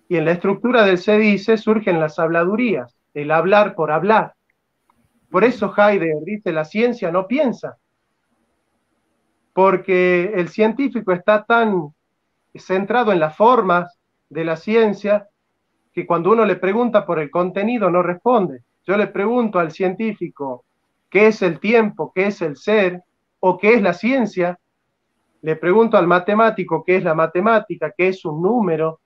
Y en la estructura del se dice surgen las habladurías, el hablar por hablar. Por eso Heidegger dice, la ciencia no piensa, porque el científico está tan centrado en las formas de la ciencia que cuando uno le pregunta por el contenido no responde. Yo le pregunto al científico qué es el tiempo, qué es el ser o qué es la ciencia. Le pregunto al matemático qué es la matemática, qué es un número.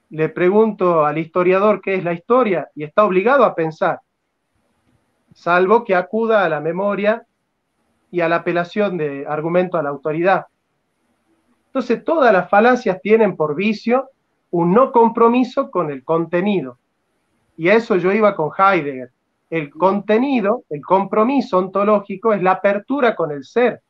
Le pregunto al historiador qué es la historia y está obligado a pensar, salvo que acuda a la memoria y a la apelación de argumento a la autoridad. Entonces, todas las falacias tienen por vicio un no compromiso con el contenido. Y a eso yo iba con Heidegger. El contenido, el compromiso ontológico es la apertura con el ser.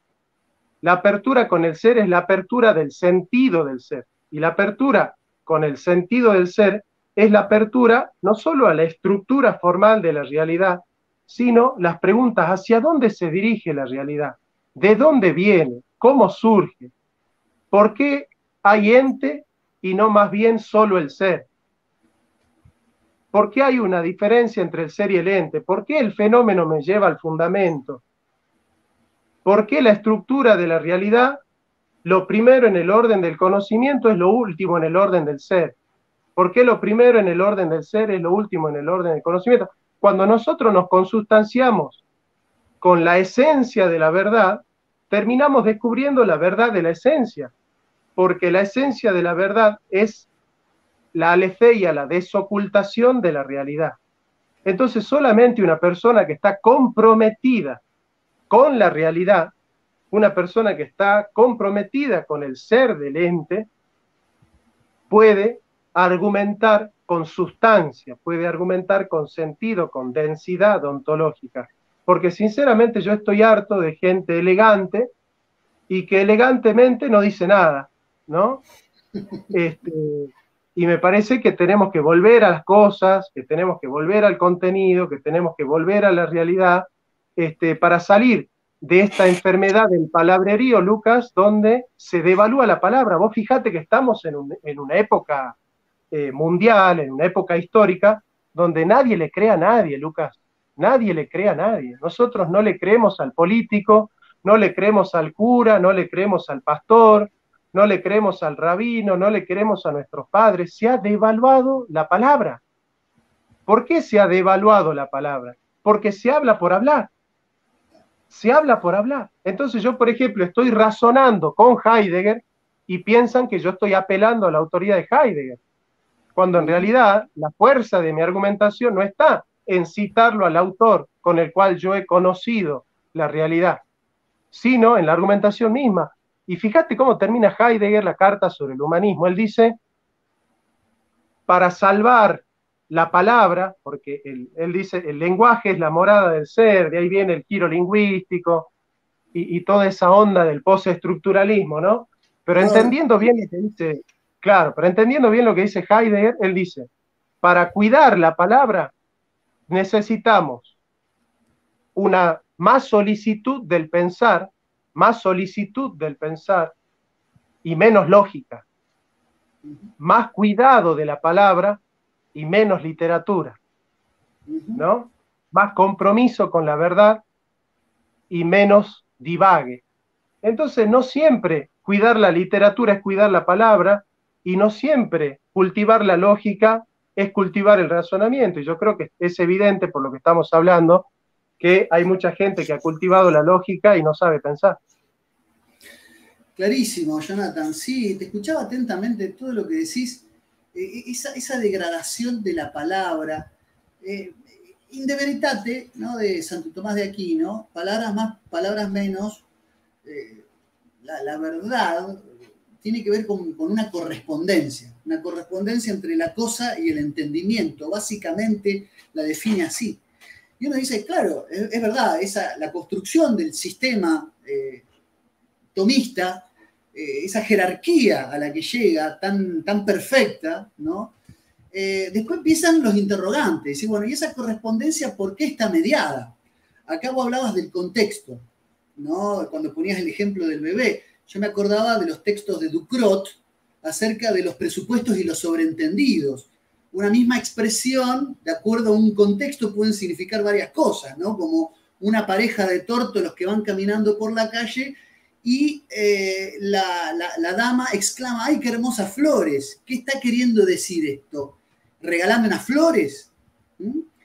La apertura con el ser es la apertura del sentido del ser. Y la apertura con el sentido del ser es la apertura no solo a la estructura formal de la realidad, sino las preguntas hacia dónde se dirige la realidad, de dónde viene, cómo surge, por qué hay ente y no más bien solo el ser. ¿Por qué hay una diferencia entre el ser y el ente? ¿Por qué el fenómeno me lleva al fundamento? ¿Por qué la estructura de la realidad, lo primero en el orden del conocimiento es lo último en el orden del ser? ¿Por qué lo primero en el orden del ser es lo último en el orden del conocimiento? Cuando nosotros nos consustanciamos con la esencia de la verdad, terminamos descubriendo la verdad de la esencia, porque la esencia de la verdad es la aletheia, la desocultación de la realidad. Entonces solamente una persona que está comprometida con la realidad, una persona que está comprometida con el ser del ente, puede argumentar con sustancia, puede argumentar con sentido, con densidad ontológica. Porque sinceramente yo estoy harto de gente elegante y que elegantemente no dice nada, ¿no? Y me parece que tenemos que volver a las cosas, que tenemos que volver al contenido, que tenemos que volver a la realidad, para salir de esta enfermedad del palabrerío, Lucas, donde se devalúa la palabra. Vos fijate que estamos en una época mundial, en una época histórica, donde nadie le cree a nadie, Lucas. Nadie le cree a nadie. Nosotros no le creemos al político, no le creemos al cura, no le creemos al pastor, no le creemos al rabino, no le creemos a nuestros padres. Se ha devaluado la palabra. ¿Por qué se ha devaluado la palabra? Porque se habla por hablar. Se habla por hablar. Entonces yo, por ejemplo, estoy razonando con Heidegger y piensan que yo estoy apelando a la autoridad de Heidegger, cuando en realidad la fuerza de mi argumentación no está en citarlo al autor con el cual yo he conocido la realidad, sino en la argumentación misma. Y fíjate cómo termina Heidegger la carta sobre el humanismo. Él dice, para salvar la palabra, porque él dice, el lenguaje es la morada del ser, de ahí viene el giro lingüístico y toda esa onda del postestructuralismo, ¿no? Pero entendiendo bien lo que dice, claro, pero entendiendo bien lo que dice Heidegger, él dice, para cuidar la palabra necesitamos una más solicitud del pensar y menos lógica, más cuidado de la palabra y menos literatura, ¿no? Más compromiso con la verdad y menos divague. Entonces, no siempre cuidar la literatura es cuidar la palabra y no siempre cultivar la lógica es cultivar el razonamiento. Y yo creo que es evidente, por lo que estamos hablando, que hay mucha gente que ha cultivado la lógica y no sabe pensar.
Clarísimo, Jonathan. Sí, te escuchaba atentamente todo lo que decís. Esa degradación de la palabra. In de veritate, ¿no? De Santo Tomás de Aquino, palabras más, palabras menos. La verdad tiene que ver con una correspondencia entre la cosa y el entendimiento. Básicamente la define así. Y uno dice, claro, es verdad, la construcción del sistema tomista, esa jerarquía a la que llega tan perfecta, ¿no? Después empiezan los interrogantes. Y bueno, ¿y esa correspondencia por qué está mediada? Acá vos hablabas del contexto, ¿no? Cuando ponías el ejemplo del bebé, yo me acordaba de los textos de Ducrot acerca de los presupuestos y los sobreentendidos. Una misma expresión, de acuerdo a un contexto, pueden significar varias cosas, ¿no? Como una pareja de tórtolos que van caminando por la calle y la dama exclama, ¡ay, qué hermosas flores! ¿Qué está queriendo decir esto? ¿Regálame unas flores?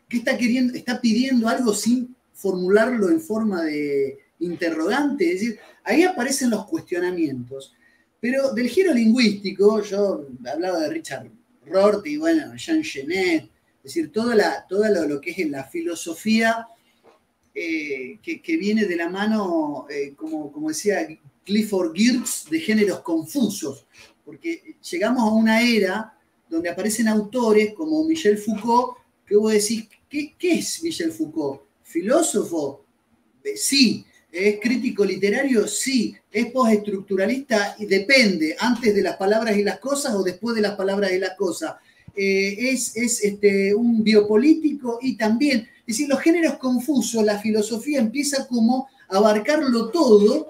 ¿Qué está queriendo? ¿Está pidiendo algo sin formularlo en forma de interrogante? Es decir, ahí aparecen los cuestionamientos. Pero del giro lingüístico, yo hablaba de Richard Rorty, bueno, Jean Genet, es decir, todo lo que es la filosofía que viene de la mano, como decía Clifford Geertz, de géneros confusos, porque llegamos a una era donde aparecen autores como Michel Foucault, que vos decís, ¿qué es Michel Foucault? ¿Filósofo? Sí. ¿Es crítico literario? Sí. ¿Es postestructuralista? Depende, antes de las palabras y las cosas o después de las palabras y las cosas. Es un biopolítico y también, es decir, los géneros confusos, la filosofía empieza como a abarcarlo todo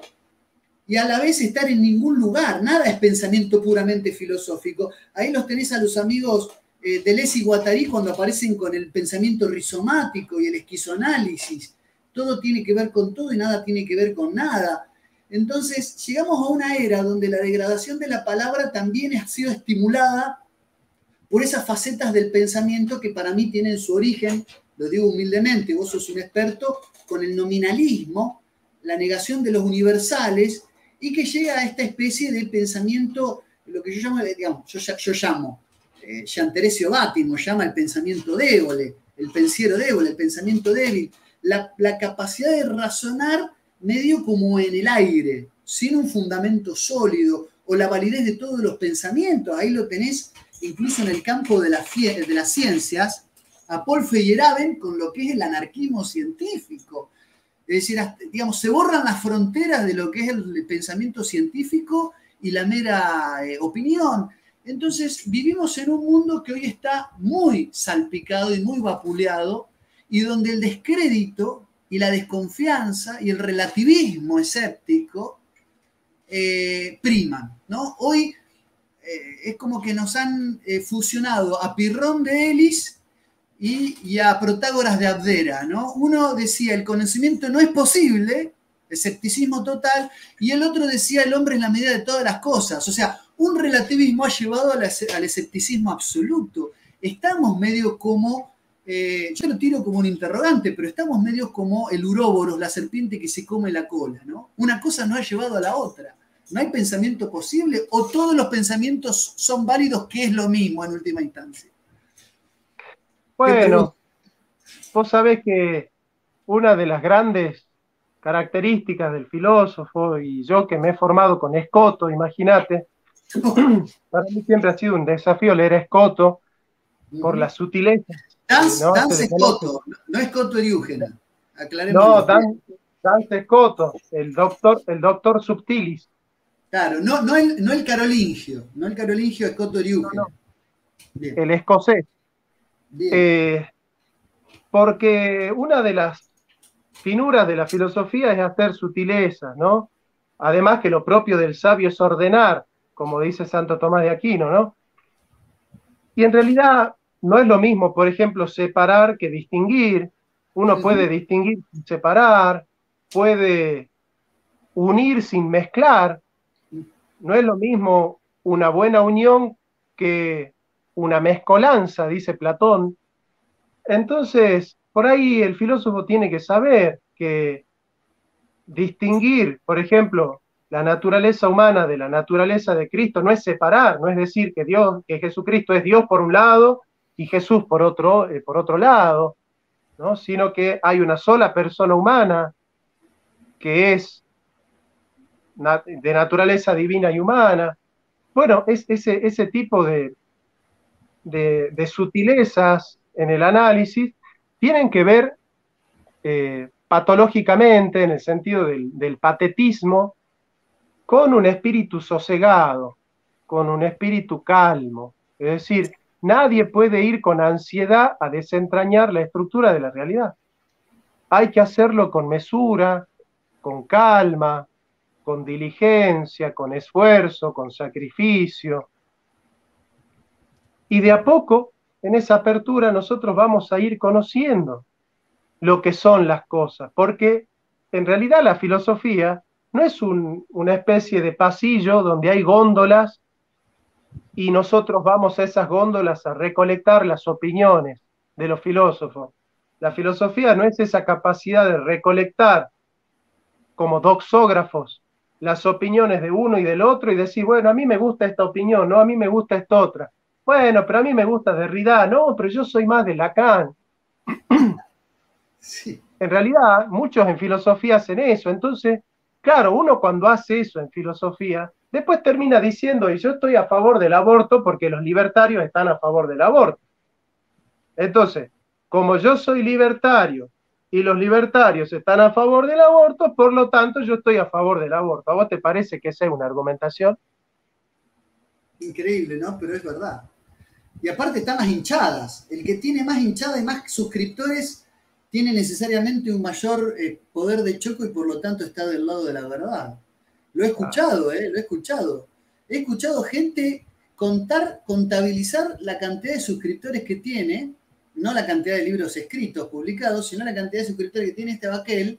y a la vez estar en ningún lugar. Nada es pensamiento puramente filosófico. Ahí los tenés a los amigos Deleuze y Guattari cuando aparecen con el pensamiento rizomático y el esquizoanálisis. Todo tiene que ver con todo y nada tiene que ver con nada. Entonces, llegamos a una era donde la degradación de la palabra también ha sido estimulada por esas facetas del pensamiento que para mí tienen su origen, lo digo humildemente, vos sos un experto, con el nominalismo, la negación de los universales, y que llega a esta especie de pensamiento, lo que yo llamo, digamos, yo llamo, Gian Teresio Bátimo llama el pensamiento débole, el pensiero débole, el pensamiento débil, la capacidad de razonar medio como en el aire, sin un fundamento sólido, o la validez de todos los pensamientos. Ahí lo tenés incluso en el campo de las ciencias, a Paul Feyerabend con lo que es el anarquismo científico. Es decir, digamos, se borran las fronteras de lo que es el pensamiento científico y la mera opinión. Entonces, vivimos en un mundo que hoy está muy salpicado y muy vapuleado, y donde el descrédito y la desconfianza y el relativismo escéptico priman, ¿no? Hoy es como que nos han fusionado a Pirrón de Elis y a Protágoras de Abdera, ¿no? Uno decía, el conocimiento no es posible, escepticismo total, y el otro decía, el hombre es la medida de todas las cosas. O sea, un relativismo ha llevado al escepticismo absoluto. Estamos medio como, yo lo tiro como un interrogante, pero estamos medio como el uróboros, la serpiente que se come la cola, ¿no? Una cosa no ha llevado a la otra. ¿No hay pensamiento posible? ¿O todos los pensamientos son válidos, que es lo mismo en última instancia?
Bueno, vos sabés que una de las grandes características del filósofo, y yo que me he formado con Escoto, imagínate, para mí siempre ha sido un desafío leer a Escoto por la sutileza.
Dance Escoto, no Escoto Eriúgena.
No, Dance Escoto, el doctor Subtilis.
Claro, no el carolingio, no el carolingio Escoto Eriúgena.
No. El escocés. Porque una de las finuras de la filosofía es hacer sutilezas, ¿no? Además que lo propio del sabio es ordenar, como dice Santo Tomás de Aquino, ¿no? Y en realidad no es lo mismo, por ejemplo, separar que distinguir. Uno puede distinguir sin separar, puede unir sin mezclar. No es lo mismo una buena unión que una mezcolanza, dice Platón. Entonces, por ahí el filósofo tiene que saber que distinguir, por ejemplo, la naturaleza humana de la naturaleza de Cristo no es separar, no es decir que Jesucristo es Dios por un lado y Jesús por otro lado, ¿no? Sino que hay una sola persona humana que es de naturaleza divina y humana. Bueno, es ese tipo de sutilezas en el análisis tienen que ver patológicamente, en el sentido del patetismo, con un espíritu sosegado, con un espíritu calmo. Es decir, nadie puede ir con ansiedad a desentrañar la estructura de la realidad. Hay que hacerlo con mesura, con calma, con diligencia, con esfuerzo, con sacrificio. Y de a poco, en esa apertura, nosotros vamos a ir conociendo lo que son las cosas, porque en realidad la filosofía no es una especie de pasillo donde hay góndolas y nosotros vamos a esas góndolas a recolectar las opiniones de los filósofos. La filosofía no es esa capacidad de recolectar como doxógrafos las opiniones de uno y del otro y decir, bueno, a mí me gusta esta opinión, no, a mí me gusta esta otra. Bueno, pero a mí me gusta Derrida, no, pero yo soy más de Lacan. Sí. En realidad, muchos en filosofía hacen eso. Entonces, claro, uno cuando hace eso en filosofía, después termina diciendo, y yo estoy a favor del aborto porque los libertarios están a favor del aborto. Entonces, como yo soy libertario y los libertarios están a favor del aborto, por lo tanto yo estoy a favor del aborto. ¿A vos te parece que esa es una argumentación?
Increíble, ¿no? Pero es verdad. Y aparte están las hinchadas. El que tiene más hinchada y más suscriptores tiene necesariamente un mayor poder de choque y por lo tanto está del lado de la verdad. Lo he escuchado, lo he escuchado. He escuchado gente contabilizar la cantidad de suscriptores que tiene, no la cantidad de libros escritos, publicados, sino la cantidad de suscriptores que tiene este Baquel,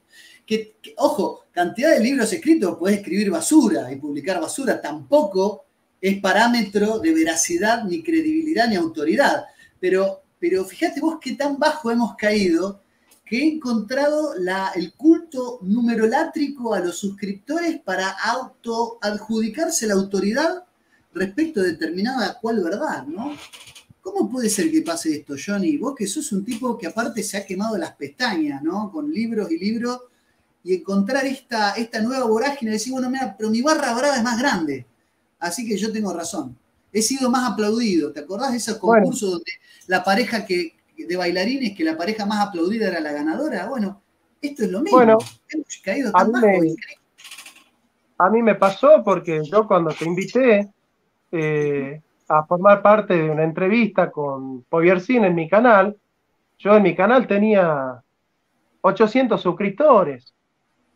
ojo, cantidad de libros escritos, puede escribir basura y publicar basura, tampoco es parámetro de veracidad, ni credibilidad, ni autoridad. Pero fíjate vos qué tan bajo hemos caído, que he encontrado el culto numerolátrico a los suscriptores para autoadjudicarse la autoridad respecto de determinada cual verdad, ¿no? ¿Cómo puede ser que pase esto, Johnny? Vos que sos un tipo que aparte se ha quemado las pestañas, ¿no? Con libros y libros, y encontrar esta nueva vorágine, decir, bueno, mira, pero mi barra brava es más grande, así que yo tengo razón. He sido más aplaudido. ¿Te acordás de esos concursos donde la pareja de bailarines, que la pareja más aplaudida era la ganadora? Bueno, esto es lo mismo.
Bueno,
hemos caído tan bajo.
A mí me pasó porque yo cuando te invité a formar parte de una entrevista con Poviersin en mi canal, yo en mi canal tenía 800 suscriptores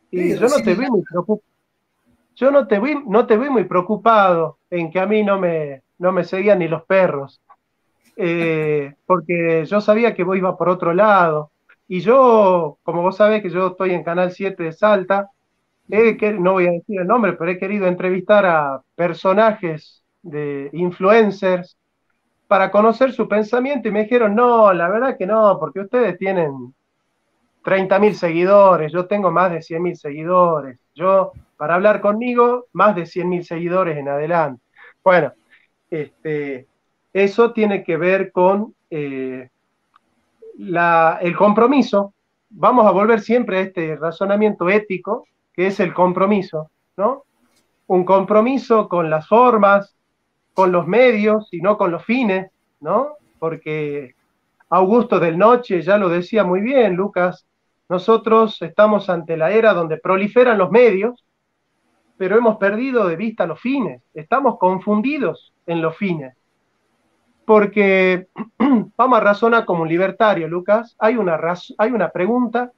y yo no te vi muy preocupado. Yo no te vi muy preocupado en que a mí no me seguían ni los perros, porque yo sabía que vos ibas por otro lado. Y yo, como vos sabés que yo estoy en Canal 7 de Salta, no voy a decir el nombre, pero he querido entrevistar a personajes de influencers para conocer su pensamiento y me dijeron, no, la verdad que no, porque ustedes tienen 30.000 seguidores, yo tengo más de 100.000 seguidores. Yo, para hablar conmigo, más de 100.000 seguidores en adelante. Bueno, eso tiene que ver con el compromiso. Vamos a volver siempre a este razonamiento ético, que es el compromiso, ¿no? Un compromiso con las formas, con los medios y no con los fines, ¿no? Porque Augusto del Noche ya lo decía muy bien, Lucas. Nosotros estamos ante la era donde proliferan los medios, pero hemos perdido de vista los fines. Estamos confundidos en los fines. Porque vamos a razonar como un libertario, Lucas. Hay una pregunta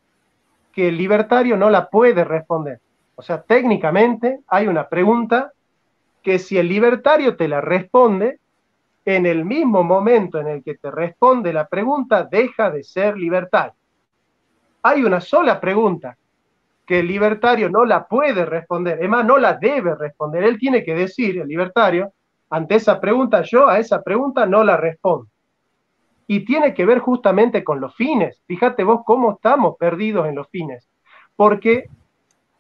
que el libertario no la puede responder. O sea, técnicamente hay una pregunta que si el libertario te la responde, en el mismo momento en el que te responde la pregunta, deja de ser libertario. Hay una sola pregunta que el libertario no la puede responder, es más, no la debe responder. Él tiene que decir, el libertario, ante esa pregunta, yo a esa pregunta no la respondo. Y tiene que ver justamente con los fines. Fíjate vos cómo estamos perdidos en los fines. Porque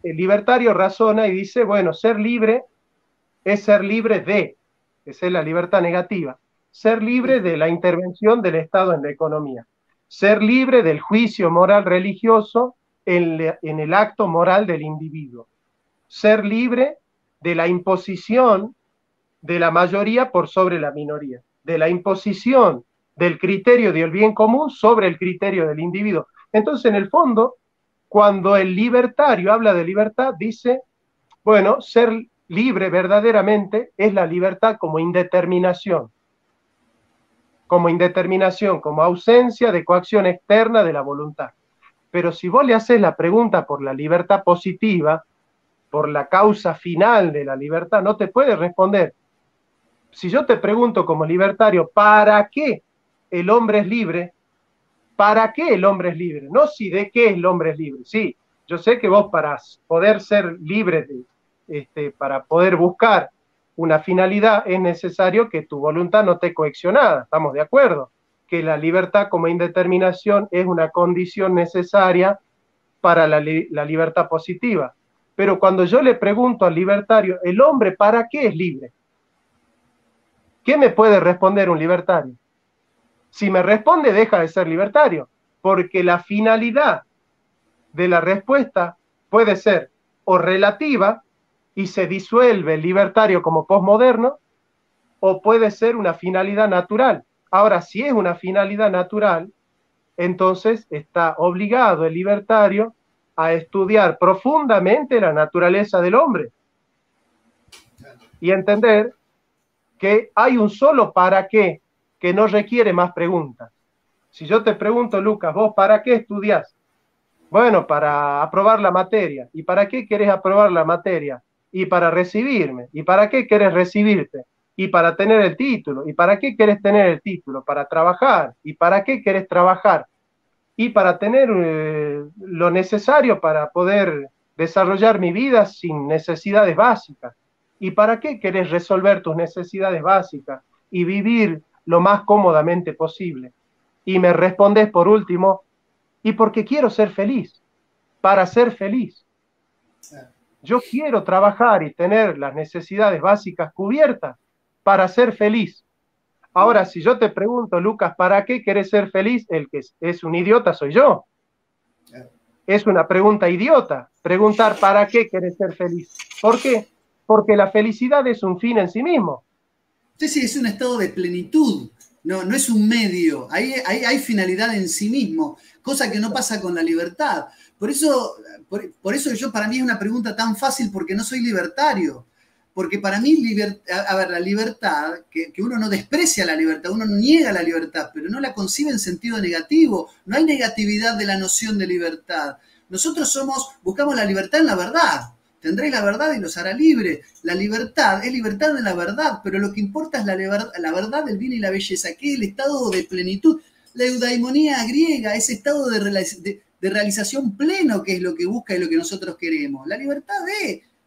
el libertario razona y dice, bueno, ser libre es ser libre de, esa es la libertad negativa, ser libre de la intervención del Estado en la economía, ser libre del juicio moral religioso en el acto moral del individuo, ser libre de la imposición de la mayoría por sobre la minoría, de la imposición del criterio del bien común sobre el criterio del individuo. Entonces, en el fondo, cuando el libertario habla de libertad, dice, bueno, ser libre verdaderamente es la libertad como indeterminación, como ausencia de coacción externa de la voluntad. Pero si vos le haces la pregunta por la libertad positiva, por la causa final de la libertad, no te puede responder. Si yo te pregunto como libertario, ¿para qué el hombre es libre? ¿Para qué el hombre es libre? No si de qué el hombre es libre. Sí, yo sé que vos para poder ser libre, para poder buscar una finalidad, es necesario que tu voluntad no esté coaccionada. ¿Estamos de acuerdo? Que la libertad como indeterminación es una condición necesaria para la libertad positiva. Pero cuando yo le pregunto al libertario, ¿el hombre para qué es libre? ¿Qué me puede responder un libertario? Si me responde, deja de ser libertario, porque la finalidad de la respuesta puede ser o relativa y se disuelve el libertario como posmoderno, o puede ser una finalidad natural. Ahora, si es una finalidad natural, entonces está obligado el libertario a estudiar profundamente la naturaleza del hombre y entender que hay un solo para qué que no requiere más preguntas. Si yo te pregunto, Lucas, ¿vos para qué estudiás? Bueno, para aprobar la materia. ¿Y para qué querés aprobar la materia? Y para recibirme. ¿Y para qué querés recibirte? y para tener el título. ¿Y para qué querés tener el título? Para trabajar. ¿Y para qué querés trabajar? Y para tener lo necesario para poder desarrollar mi vida sin necesidades básicas. ¿Y para qué querés resolver tus necesidades básicas y vivir lo más cómodamente posible? Y me respondes por último, y porque quiero ser feliz, para ser feliz. Yo quiero trabajar y tener las necesidades básicas cubiertas para ser feliz. Ahora, si yo te pregunto, Lucas, ¿para qué querés ser feliz? El que es un idiota soy yo. Es una pregunta idiota, preguntar ¿para qué querés ser feliz? ¿Por qué? Porque la felicidad es un fin en sí mismo.
Sí, sí, es un estado de plenitud, no, no es un medio, hay finalidad en sí mismo, cosa que no pasa con la libertad. Por eso para mí es una pregunta tan fácil porque no soy libertario. Porque para mí, a ver, la libertad, que uno no desprecia la libertad, uno no niega la libertad, pero no la concibe en sentido negativo. No hay negatividad de la noción de libertad. Nosotros buscamos la libertad en la verdad. Tendréis la verdad y los hará libre. La libertad es libertad de la verdad, pero lo que importa es la verdad del bien y la belleza, que es el estado de plenitud. La eudaimonía griega, ese estado de realización pleno, que es lo que busca y lo que nosotros queremos. La libertad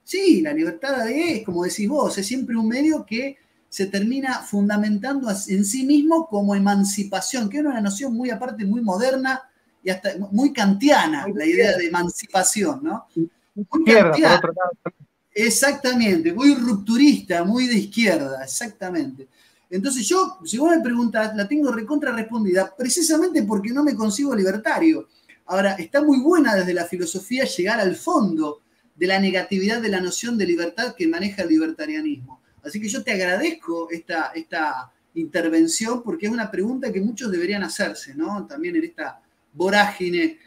sí, la libertad es, como decís vos, es siempre un medio que se termina fundamentando en sí mismo como emancipación, que es una noción muy aparte, muy moderna y hasta muy kantiana, la idea de emancipación, ¿no? Muy kantiana. Por otro lado. Exactamente, muy rupturista, muy de izquierda, exactamente. Entonces yo, si vos me preguntas, la tengo recontra respondida, precisamente porque no me consigo libertario. Ahora, está muy buena desde la filosofía llegar al fondo de la negatividad de la noción de libertad que maneja el libertarianismo. Así que yo te agradezco esta intervención porque es una pregunta que muchos deberían hacerse, ¿no? También en esta vorágine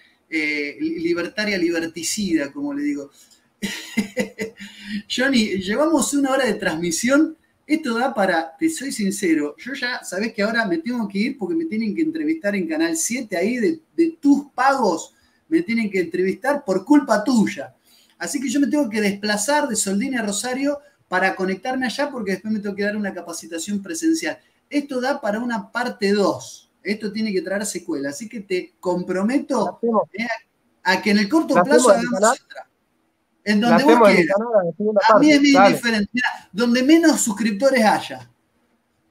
libertaria liberticida, como le digo. Johnny, llevamos 1 hora de transmisión. Esto da para, te soy sincero, yo ya sabés que ahora me tengo que ir porque me tienen que entrevistar en Canal 7, ahí de tus pagos me tienen que entrevistar por culpa tuya. Así que yo me tengo que desplazar de Soldini a Rosario para conectarme allá porque después me tengo que dar una capacitación presencial. Esto da para una parte 2. Esto tiene que traer secuela. Así que te comprometo a que en el corto plazo hagamos otra. En donde vos quieras. A mí es muy indiferente. Mira, donde menos suscriptores haya.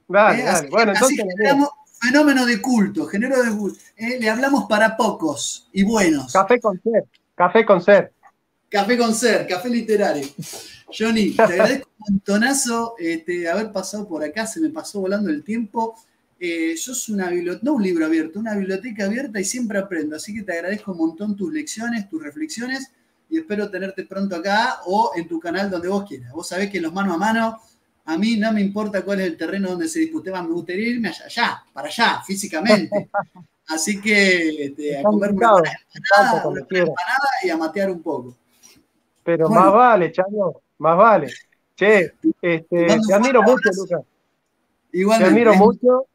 Dale. Bueno,
así generamos fenómeno de culto. Le hablamos para pocos y buenos.
Café con ser. Café con ser.
Café con ser, café literario. Johnny, te agradezco un montonazo haber pasado por acá, se me pasó volando el tiempo. Sos una biblioteca, no un libro abierto, una biblioteca abierta y siempre aprendo. Así que te agradezco un montón tus lecciones, tus reflexiones y espero tenerte pronto acá o en tu canal donde vos quieras. Vos sabés que los mano a mano, a mí no me importa cuál es el terreno donde se dispute, me gustaría irme allá, para allá, físicamente. Así que a comer una empanada y a matear un poco.
Pero bueno, más vale, Chano, más vale. Che, te admiro mucho, Lucas. Igualmente. Te admiro mucho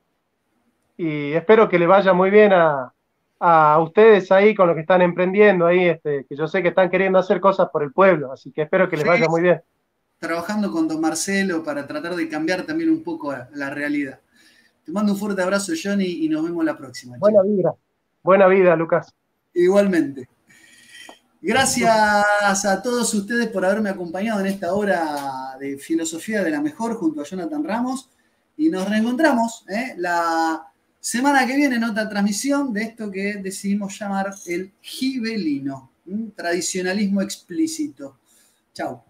y espero que le vaya muy bien a ustedes ahí con lo que están emprendiendo ahí, que yo sé que están queriendo hacer cosas por el pueblo, así que espero que les vaya muy bien.
Trabajando con don Marcelo para tratar de cambiar también un poco la realidad. Te mando un fuerte abrazo, Johnny, y nos vemos la próxima.
Buena vida, Lucas.
Igualmente. Gracias a todos ustedes por haberme acompañado en esta hora de Filosofía de la Mejor junto a Jonathan Ramos y nos reencontramos la semana que viene en otra transmisión de esto que decidimos llamar el Gibelino, un tradicionalismo explícito. Chao.